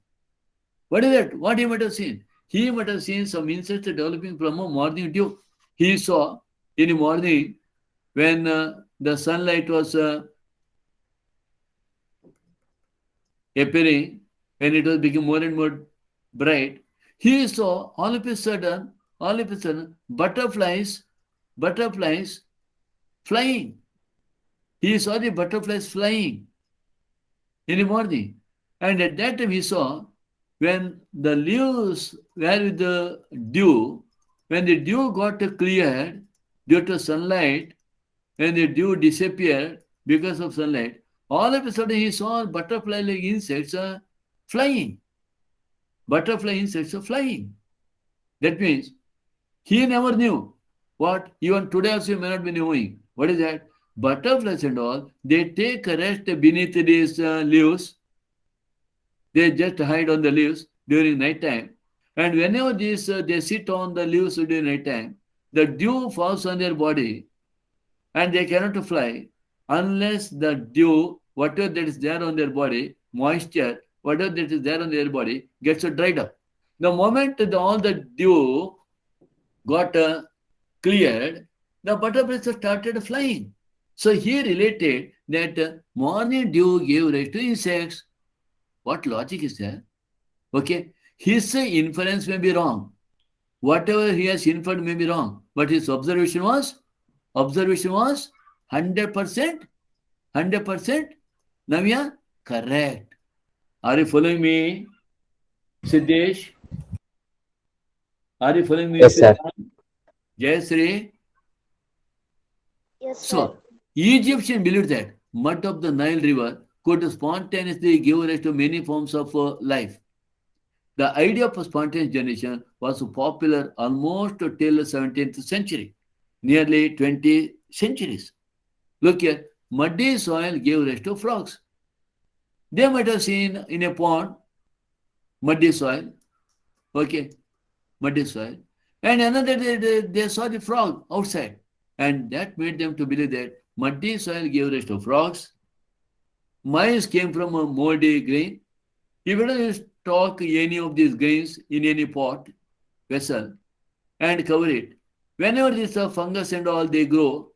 What is that? What he might have seen? He might have seen some insects developing from a morning dew. He saw in the morning when the sunlight was appearing, when it was becoming more and more bright, he saw all of a sudden, butterflies flying. He saw the butterflies flying in the morning. And at that time he saw when the leaves were with the dew, when the dew got cleared due to sunlight, when the dew disappeared because of sunlight, all of a sudden he saw butterfly-like insects flying. Butterfly insects are flying. That means he never knew what, even today also you may not be knowing. What is that? Butterflies and all, they take a rest beneath these leaves. They just hide on the leaves during night time. And whenever they sit on the leaves during night time, the dew falls on their body and they cannot fly unless the dew, whatever that is there on their body, moisture, whatever that is there on their body, gets dried up. The moment all the dew got cleared, the butterflies started flying. So he related that morning dew gave rise to insects. What logic is there? Okay, his inference may be wrong. Whatever he has inferred may be wrong, but his observation was 100%. 100%. Navya, correct. Are you following me, Siddesh? Are you following me, Yes, sir. Jayasri? Yes, sir. So, Egyptians believed that mud of the Nile River could spontaneously give rise to many forms of life. The idea of spontaneous generation was popular almost till the 17th century, nearly 20 centuries. Look here, muddy soil gave rise to frogs. They might have seen in a pond muddy soil, okay, muddy soil. And another day they saw the frog outside, and that made them to believe that muddy soil gave rise to frogs. Mice came from a moldy grain. If you don't stock any of these grains in any pot, vessel, and cover it, whenever this fungus and all they grow,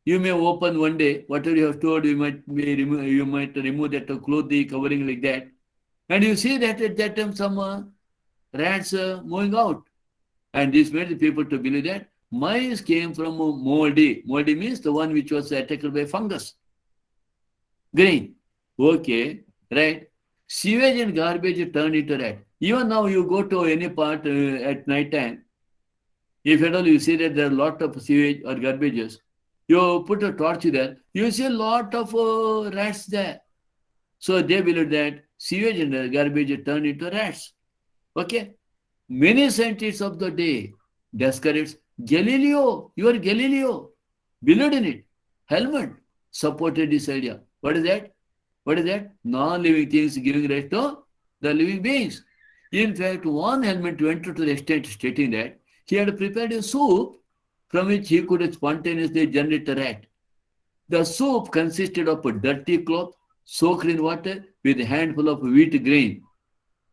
you may open one day, whatever you have stored, you might remove that clothing covering like that, and you see that at that time some rats moving out, and this made the people to believe that mice came from a moldy. Moldy means the one which was attacked by fungus. Grain. Okay, right. Sewage and garbage turned into rat. Even now you go to any part at night time, if at all you see that there are a lot of sewage or garbages, you put a torch there, you see a lot of rats there. So they believe that sewage and garbage turned into rats. Okay. Many scientists of the day, Descartes, Galileo, believed in it. Helmut supported this idea. What is that? What is that? Non-living things giving rise to the living beings. In fact, one Helmut went to the extent stating that he had prepared a soup from which he could spontaneously generate a rat. The soup consisted of a dirty cloth soaked in water with a handful of wheat grain.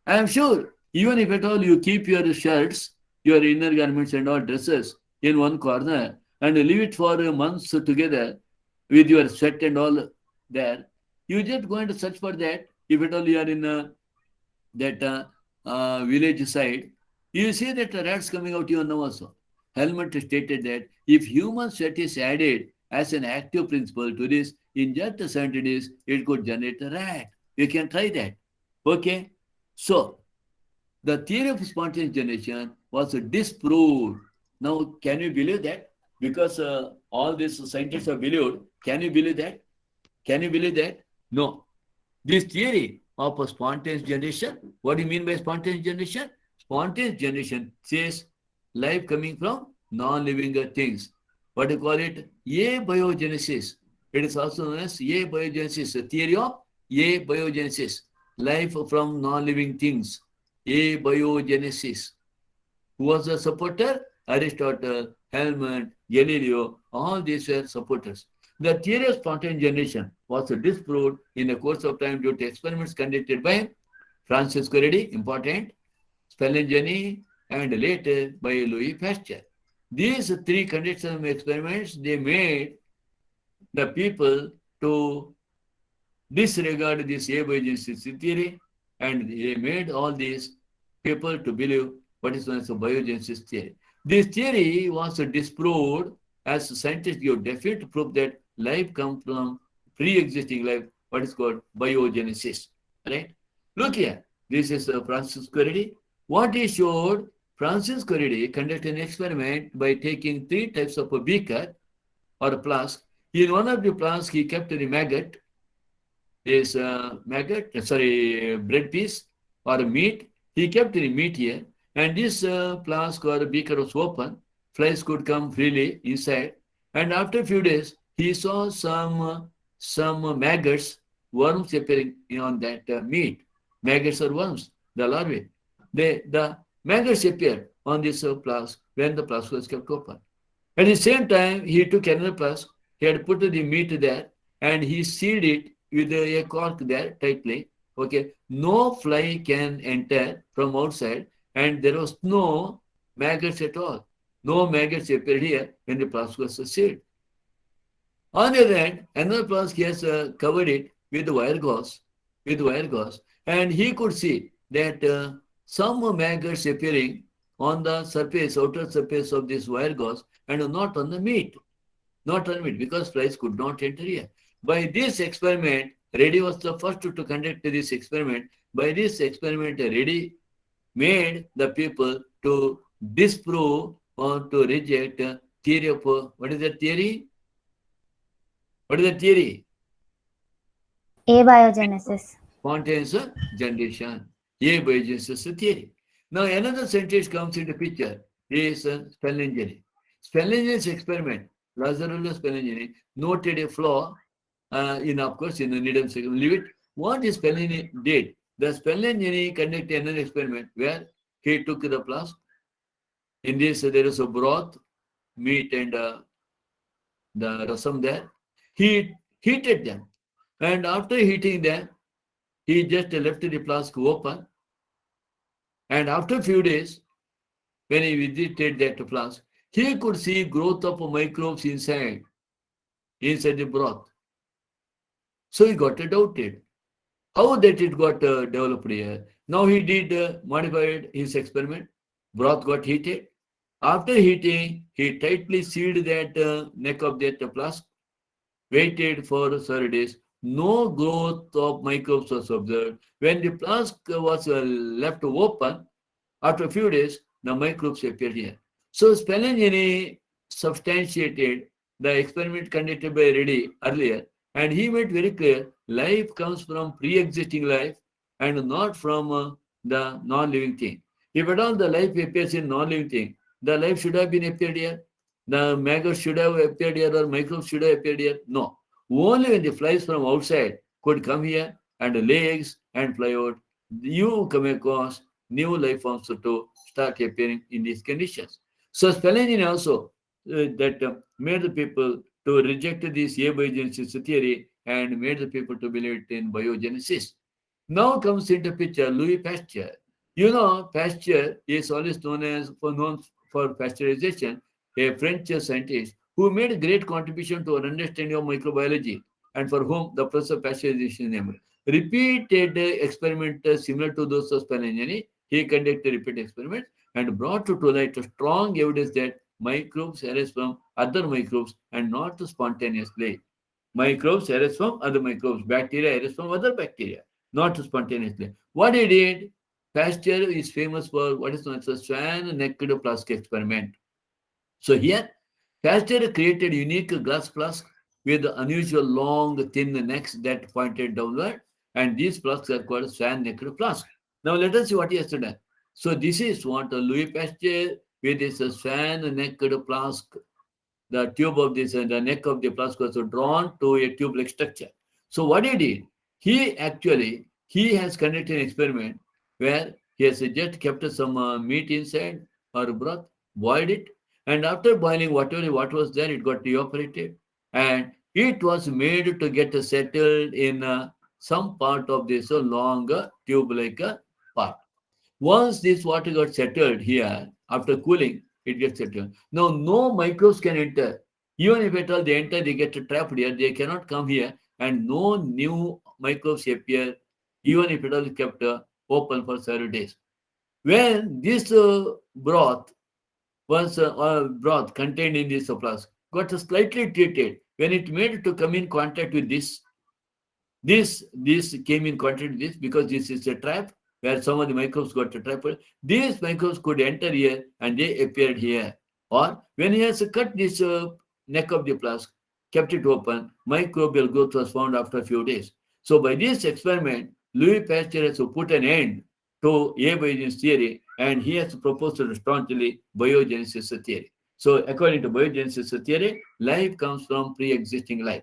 I am sure, even if at all you keep your shirts, your inner garments and all dresses in one corner and leave it for months together, with your sweat and all there. You just go and search for that. If at all you are in that village side, you see that rats coming out your nose also. Helmut stated that if human sweat is added as an active principle to this, in just 70 days, it could generate a rat. You can try that. Okay? So, the theory of spontaneous generation was disproved. Now, can you believe that? Because all these scientists have believed. Can you believe that? Can you believe that? No. This theory of a spontaneous generation, what do you mean by spontaneous generation? Spontaneous generation says life coming from non-living things. What do you call it? Abiogenesis. It is also known as abiogenesis, the theory of abiogenesis, life from non-living things. Abiogenesis. Who was a supporter? Aristotle, Helmut, Galileo, all these were supporters. The theory of spontaneous generation was disproved in the course of time due to experiments conducted by Francis Crick, important, Spallanzani, and later by Louis Pasteur. These three conditional experiments, they made the people to disregard this abiogenesis theory, and they made all these people to believe what is known as a biogenesis theory. This theory was disproved as scientists give definite proof that life comes from pre-existing life, what is called biogenesis. Right? Look here. This is Francis Crick. What he showed, Francis Crick conducted an experiment by taking three types of a beaker or a flask. In one of the flasks, he kept the maggot, bread piece or meat. He kept the meat here, and this flask or beaker was open. Flies could come freely inside, and after a few days, he saw some maggots, worms appearing on that meat. Maggots or worms, the larvae. The maggots appeared on this flask when the flask was kept open. At the same time, he took another flask. He had put the meat there, and he sealed it with a cork there tightly. Okay, no fly can enter from outside, and there was no maggots at all. No maggots appeared here when the flask was sealed. On the other hand, another flask he has covered it with wire gauze, and he could see that some maggots appearing on the surface, outer surface of this wire gauze, and not on the meat, because flies could not enter here. By this experiment, Reddy was the first to conduct this experiment. By this experiment, Reddy made the people to disprove or to reject theory of, what is that theory? What is the theory? Abiogenesis. Spontaneous generation. Abiogenesis theory. Now another scientist comes into picture. He is Spallanzani. Spallanzani's experiment, Lazzarello Spallanzani, noted a flaw in the needle segment. Leave it. What is Spallanzani did? The Spallanzani conducted another experiment where he took the flask. In this, there is a broth, meat, and the rasam there. He heated them, and after heating them, he just left the flask open. And after a few days, when he visited that flask, he could see growth of microbes inside the broth. So he got doubted. How that it got developed here? Now he did modified his experiment. Broth got heated. After heating, he tightly sealed that neck of that flask. Waited for several days. No growth of microbes was observed. When the flask was left open, after a few days, the microbes appeared here. So Spallanzani substantiated the experiment conducted by Reddy earlier, and he made very clear life comes from pre-existing life and not from the non-living thing. If at all the life appears in non-living thing, the life should have been appeared here. The maggots should have appeared here, or microbes should have appeared here. No. Only when the flies from outside could come here and lay eggs and fly out, you come across new life forms to start appearing in these conditions. So Spallanzani also made the people to reject this abiogenesis theory and made the people to believe in biogenesis. Now comes into picture Louis Pasteur. You know, Pasteur is always known for pasteurization, a French scientist who made a great contribution to our understanding of microbiology and for whom the process of pasteurization is named. Repeated experiments similar to those of Spallanzani, he conducted repeated experiments and brought to light a strong evidence that microbes arise from other microbes and not spontaneously. Microbes arise from other microbes, bacteria arise from other bacteria, not spontaneously. What he did, Pasteur is famous for what is known as the swan-necked flask experiment. So here, Pasteur created unique glass flask with unusual long, thin necks that pointed downward, and these flasks are called swan-necked flask. Now let us see what he has done. So this is what Louis Pasteur with his swan-necked flask. The tube of this and the neck of the flask was drawn to a tube-like structure. So what he did, he has conducted an experiment where he has just kept some meat inside or broth, boiled it, and after boiling whatever what was there, it got evaporated, and it was made to get settled in some part of this long tube-like part. Once this water got settled here, after cooling, it gets settled. Now, no microbes can enter. Even if at all they enter, they get trapped here. They cannot come here, and no new microbes appear, even if it all is kept open for several days. When this broth contained in this flask got slightly treated, when it made to come in contact with this came in contact with this because this is a trap where some of the microbes got trapped. These microbes could enter here and they appeared here. Or when he has cut this neck of the flask, kept it open, microbial growth was found after a few days. So by this experiment, Louis Pasteur has put an end to abiogenesis theory, and he has proposed staunchly biogenesis theory. So according to biogenesis theory, life comes from pre-existing life.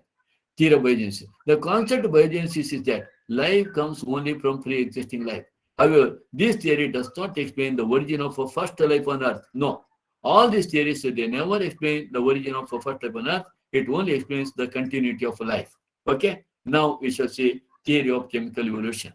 Theory of biogenesis. The concept of biogenesis is that life comes only from pre-existing life. However, this theory does not explain the origin of a first life on Earth. No. All these theories, they never explain the origin of a first life on Earth. It only explains the continuity of life. Okay? Now we shall see theory of chemical evolution.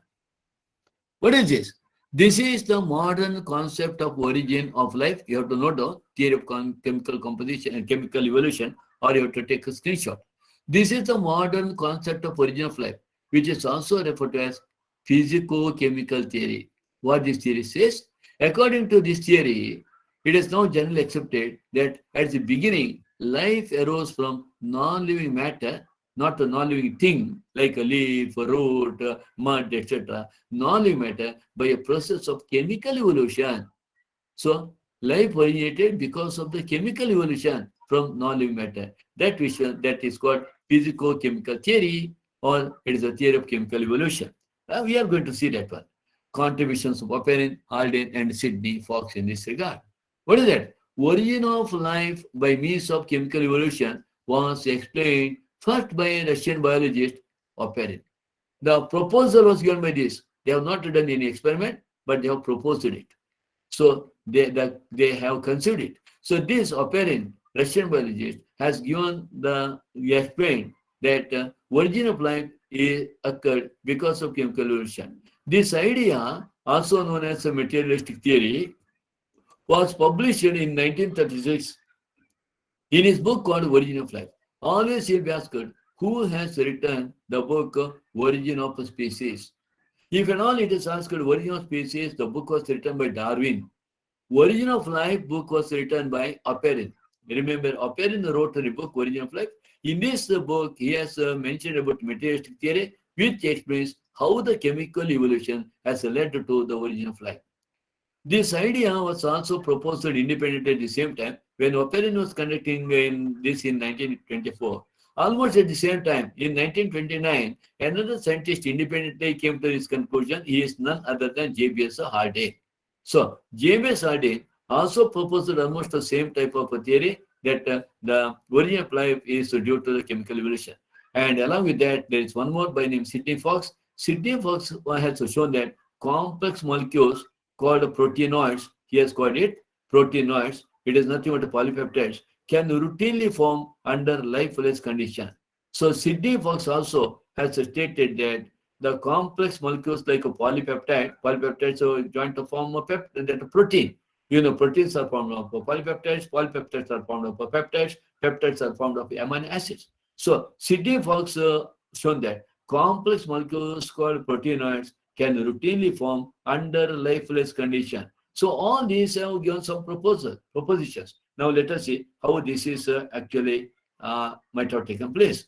What is this? This is the modern concept of origin of life. You have to note the theory of chemical composition and chemical evolution, or you have to take a screenshot. This is the modern concept of origin of life, which is also referred to as physico-chemical theory. What this theory says? According to this theory, it is now generally accepted that at the beginning, life arose from non-living matter, not a non-living thing like a leaf, a root, mud, etc. Non-living matter by a process of chemical evolution. So, life originated because of the chemical evolution from non-living matter. That is called physico-chemical theory, or it is a theory of chemical evolution. We are going to see that one. Contributions of Oparin, Haldane, and Sidney Fox in this regard. What is that? Origin of life by means of chemical evolution was explained first by a Russian biologist, Oparin. The proposal was given by this. They have not done any experiment, but they have proposed it. So they have considered it. So this Oparin, Russian biologist, has explained that origin of life occurred because of chemical evolution. This idea, also known as a materialistic theory, was published in 1936 in his book called Origin of Life. Always he'll be asked, who has written the book Origin of Species? If at all it is asked Origin of Species, the book was written by Darwin. Origin of Life book was written by Oparin. Remember, Oparin wrote the book Origin of Life. In this book, he has mentioned about materialistic theory, which explains how the chemical evolution has led to the origin of life. This idea was also proposed independently at the same time when Oparin was conducting this in 1924. Almost at the same time, in 1929, another scientist independently came to this conclusion. He is none other than J.B.S. Haldane. So, J.B.S. Haldane also proposed almost the same type of a theory that the origin of life is due to the chemical evolution. And along with that, there is one more by name Sidney Fox. Sidney Fox has shown that complex molecules called proteinoids, he has called it proteinoids, it is nothing but polypeptides, can routinely form under lifeless condition. So Sidney Fox also has stated that the complex molecules like a polypeptides are joined to form a protein. Proteins are formed of polypeptides, polypeptides are formed of peptides, peptides are formed of amino acids. So Sidney Fox shown that complex molecules called proteinoids can routinely form under lifeless condition. So all these have given some propositions. Now let us see how this is actually might have taken place.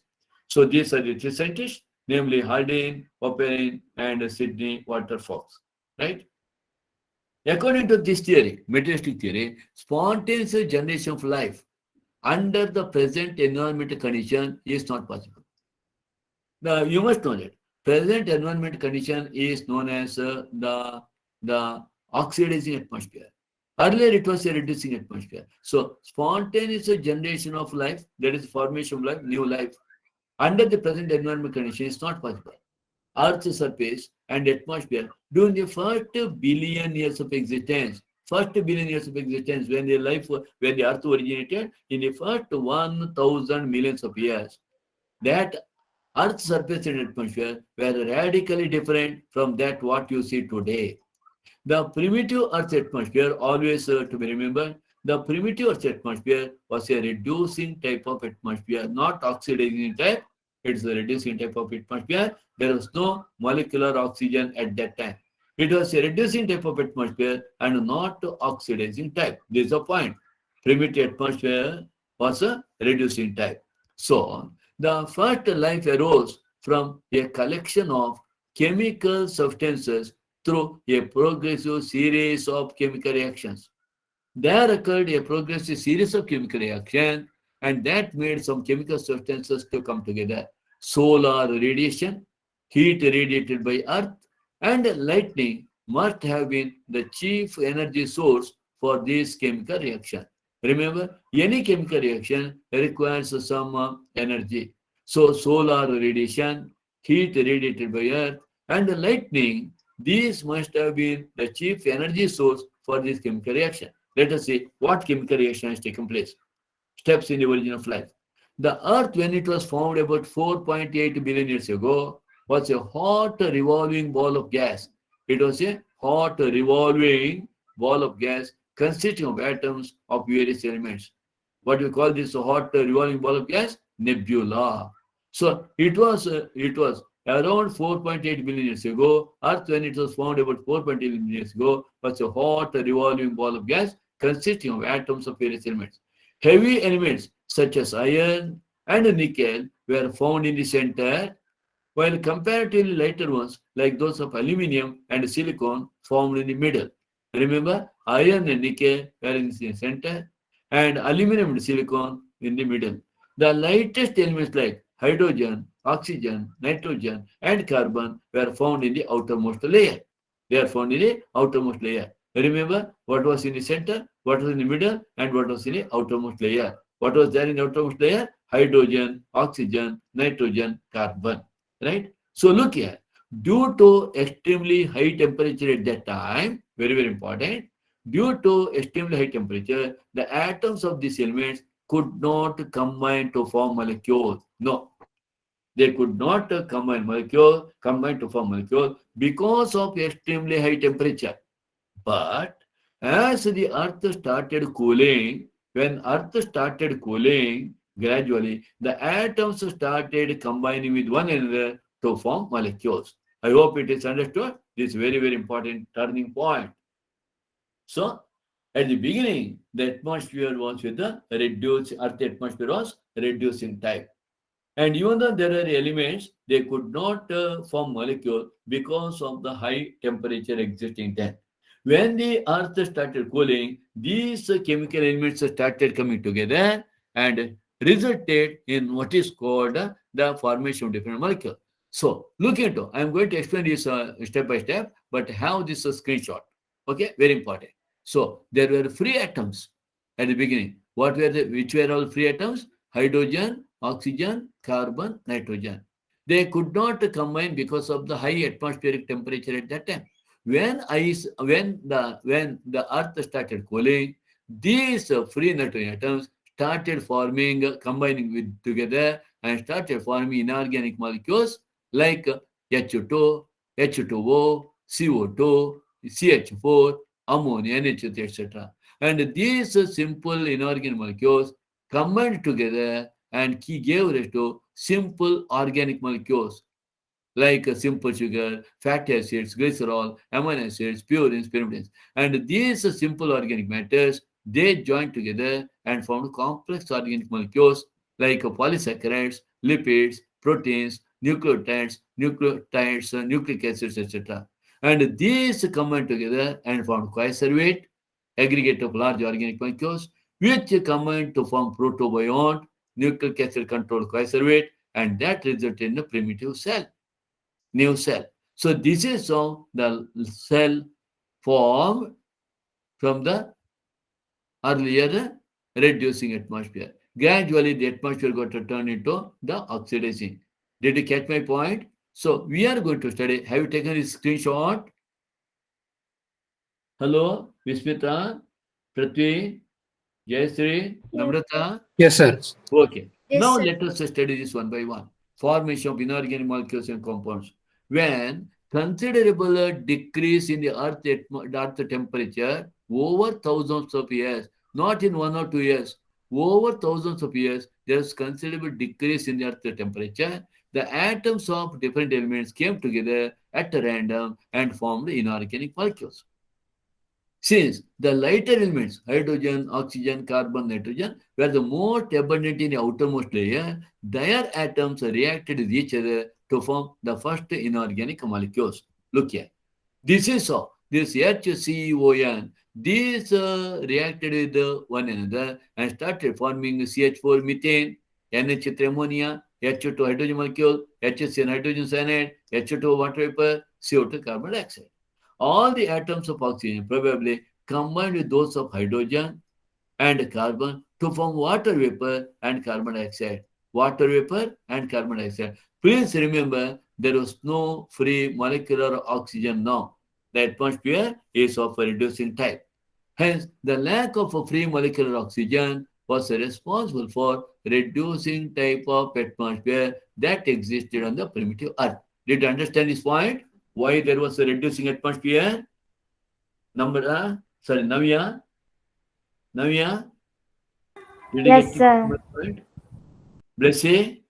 So these are the three scientists, namely Haldane, Oparin, and Sidney Walter Fox, right? According to this theory, materialistic theory, spontaneous generation of life under the present environmental condition is not possible. Now, you must know that present environment condition is known as the oxidizing atmosphere. Earlier, it was a reducing atmosphere. So, spontaneous generation of life, that is formation of life, new life, under the present environment condition is not possible. Earth's surface and atmosphere during the first billion years of existence. First billion years of existence, when the Earth originated, in the first 1,000 millions of years, that Earth's surface and atmosphere were radically different from that what you see today. The primitive Earth's atmosphere, always to be remembered, the primitive Earth's atmosphere was a reducing type of atmosphere, not oxidizing type. It's a reducing type of atmosphere. There was no molecular oxygen at that time. It was a reducing type of atmosphere and not oxidizing type. This is the point. Primitive atmosphere was a reducing type. So, the first life arose from a collection of chemical substances through a progressive series of chemical reactions. There occurred a progressive series of chemical reactions, and that made some chemical substances to come together. Solar radiation, heat radiated by Earth, and lightning must have been the chief energy source for this chemical reaction. Remember, any chemical reaction requires some energy. So, solar radiation, heat radiated by Earth, and lightning, these must have been the chief energy source for this chemical reaction. Let us see what chemical reaction has taken place. Steps in the origin of life. The Earth, when it was formed about 4.8 billion years ago, was a hot revolving ball of gas. It was a hot revolving ball of gas consisting of atoms of various elements. What we call this hot revolving ball of gas? Nebula. So it was around 4.8 billion years ago. Earth, when it was formed about 4.8 billion years ago, was a hot revolving ball of gas consisting of atoms of various elements. Heavy elements such as iron and nickel were found in the center, while comparatively lighter ones like those of aluminum and silicon found in the middle. Remember, iron and nickel were in the center and aluminum and silicon in the middle. The lightest elements like hydrogen, oxygen, nitrogen, and carbon were found in the outermost layer. They are found in the outermost layer. Remember what was in the center, what was in the middle, and what was in the outermost layer. What was there in the outermost layer? Hydrogen, oxygen, nitrogen, carbon. Right? So look here. Due to extremely high temperature at that time, very, very important, due to extremely high temperature, the atoms of these elements could not combine to form molecules. No, they could not combine to form molecule because of extremely high temperature. But as the earth started cooling, when earth started cooling gradually, the atoms started combining with one another to form molecules. I hope it is understood. This is very, very important turning point. So, at the beginning, the atmosphere was with the reduced, earth atmosphere was reducing type. And even though there are elements, they could not form molecule because of the high temperature existing then. When the earth started cooling, these chemical elements started coming together and resulted in what is called the formation of different molecules. So, look into, I'm going to explain this step by step, but have this screenshot. Okay, very important. So, there were free atoms at the beginning. Which were all free atoms? Hydrogen, oxygen, carbon, nitrogen. They could not combine because of the high atmospheric temperature at that time. When the earth started cooling, these free nitrogen atoms started forming, combining with together and started forming inorganic molecules like H2, H2O, CO2, CH4, ammonia, NH3, etc. And these simple inorganic molecules combined together and gave rise to simple organic molecules like simple sugar, fatty acids, glycerol, amino acids, purines, pyrimidines. And these simple organic matters, they join together and form complex organic molecules like polysaccharides, lipids, proteins, nucleotides, nucleic acids, etc. And these combine together and form coacervate, aggregate of large organic molecules, which combine to form protobiont, nucleic acid controlled coacervate, and that result in a primitive cell, new cell. So this is how the cell formed from the earlier reducing atmosphere. Gradually, the atmosphere got to turn into the oxidizing. Did you catch my point? So we are going to study. Have you taken a screenshot? Hello, Vismita, Prithvi, Jayasri, Namrata. Yes, sir. Okay. Yes, Now sir. let us study this one by one. Formation of inorganic molecules and compounds. When considerable decrease in the earth temperature over thousands of years, not in 1 or 2 years, over thousands of years, there is considerable decrease in the earth temperature. The atoms of different elements came together at random and formed inorganic molecules. Since the lighter elements, hydrogen, oxygen, carbon, nitrogen, were the most abundant in the outermost layer, their atoms reacted with each other to form the first inorganic molecules. Look here. This is how this HCON, these reacted with one another and started forming CH4 methane, NH3 ammonia, H2 hydrogen molecule, HCN hydrogen cyanide, H2 water vapor, CO2 carbon dioxide. All the atoms of oxygen probably combined with those of hydrogen and carbon to form water vapor and carbon dioxide. Water vapor and carbon dioxide. Please remember there was no free molecular oxygen now. The atmosphere is of a reducing type. Hence, the lack of a free molecular oxygen was responsible for reducing type of atmosphere that existed on the primitive Earth. Did you understand this point? Why there was a reducing atmosphere? Navya? Navya? Did you Yes, get sir. my point? Blessy?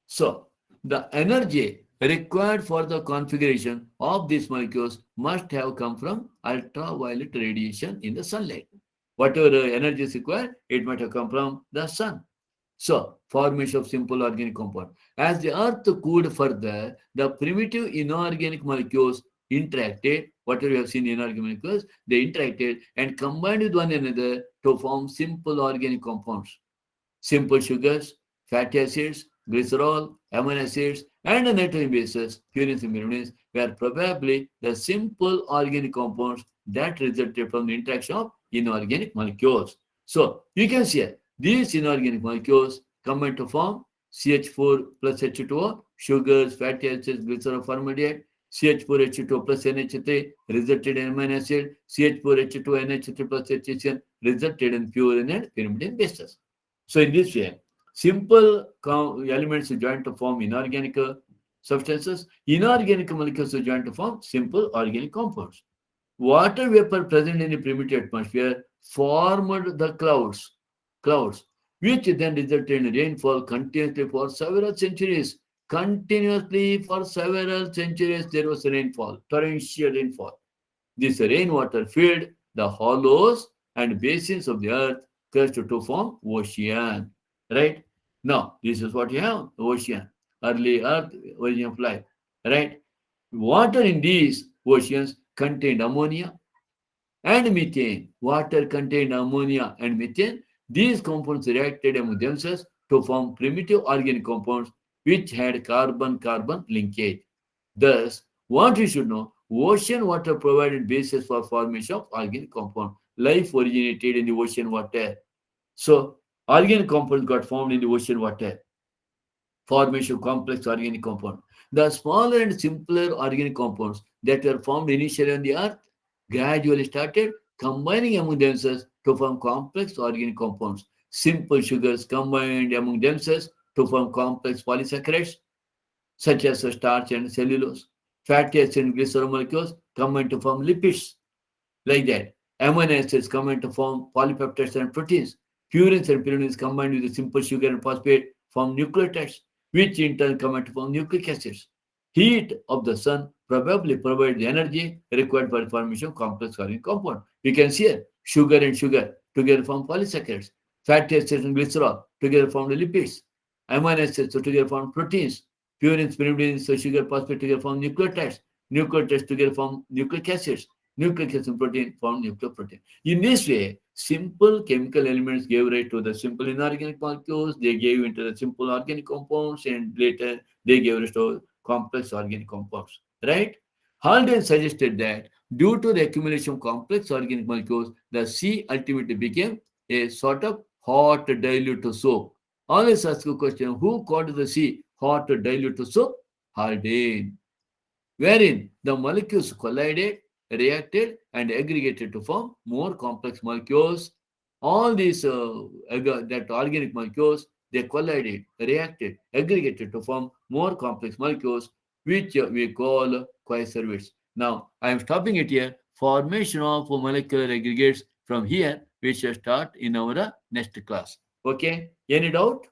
So, the energy required for the configuration of these molecules must have come from ultraviolet radiation in the sunlight. Whatever energy is required, it might have come from the sun. So, formation of simple organic compound. As the earth cooled further, the primitive inorganic molecules interacted, whatever you have seen inorganic molecules, they interacted and combined with one another to form simple organic compounds. Simple sugars, fatty acids, glycerol, amino acids, and the nitrogen bases, purines and pyrimidines, were probably the simple organic compounds that resulted from the interaction of inorganic molecules. So, you can see these inorganic molecules combine to form CH4 plus H2O, sugars, fatty acids, glycerol formaldehyde, CH4H2O plus NH3 resulted in amino acid, CH4H2O NH3 plus HCN resulted in purine and pyrimidine bases. So in this way, simple elements join to form inorganic substances, inorganic molecules join to form simple organic compounds. Water vapor present in the primitive atmosphere formed the clouds, which then resulted in rainfall continuously for several centuries. Continuously for several centuries, there was rainfall, torrential rainfall. This rainwater filled the hollows and basins of the earth, crushed to form ocean. Right? Now, this is what you have, the ocean. Early earth, origin of life. Right? Water in these oceans contained ammonia and methane. Water contained ammonia and methane. These compounds reacted among themselves to form primitive organic compounds which had carbon-carbon linkage. Thus, what you should know, ocean water provided basis for formation of organic compound. Life originated in the ocean water. So, organic compounds got formed in the ocean water. Formation of complex organic compound. The smaller and simpler organic compounds that were formed initially on the earth gradually started combining among themselves to form complex organic compounds. Simple sugars combined among themselves to form complex polysaccharides such as starch and cellulose. Fatty acid and glycerol molecules combine to form lipids. like that. Amino acids combine to form polypeptides and proteins. Purines and pyrimidines combined with a simple sugar and phosphate form nucleotides, which in turn combine to form nucleic acids. Heat of the sun probably provides the energy required for the formation of complex organic compound. We can see here, sugar and sugar together form polysaccharides. Fatty acids and glycerol together form the lipids. Amino acids together form proteins. Purines, pyrimidines, sugar, phosphate together form nucleotides. Nucleotides together form nucleic acids. Nucleic acid protein form nucleoprotein. In this way, simple chemical elements gave rise to the simple inorganic molecules. They gave into the simple organic compounds, and later they gave rise to complex organic compounds. Right? Haldane suggested that due to the accumulation of complex organic molecules, the sea ultimately became a sort of hot dilute soap. Always ask a question: who called the sea hot dilute soap? Haldane, wherein the molecules collided, reacted, and aggregated to form more complex molecules. All these that organic molecules, they collided, reacted, aggregated to form more complex molecules, which we call coacervates. Now, I am stopping it here. Formation of molecular aggregates from here, we shall start in our next class. Okay? Any doubt?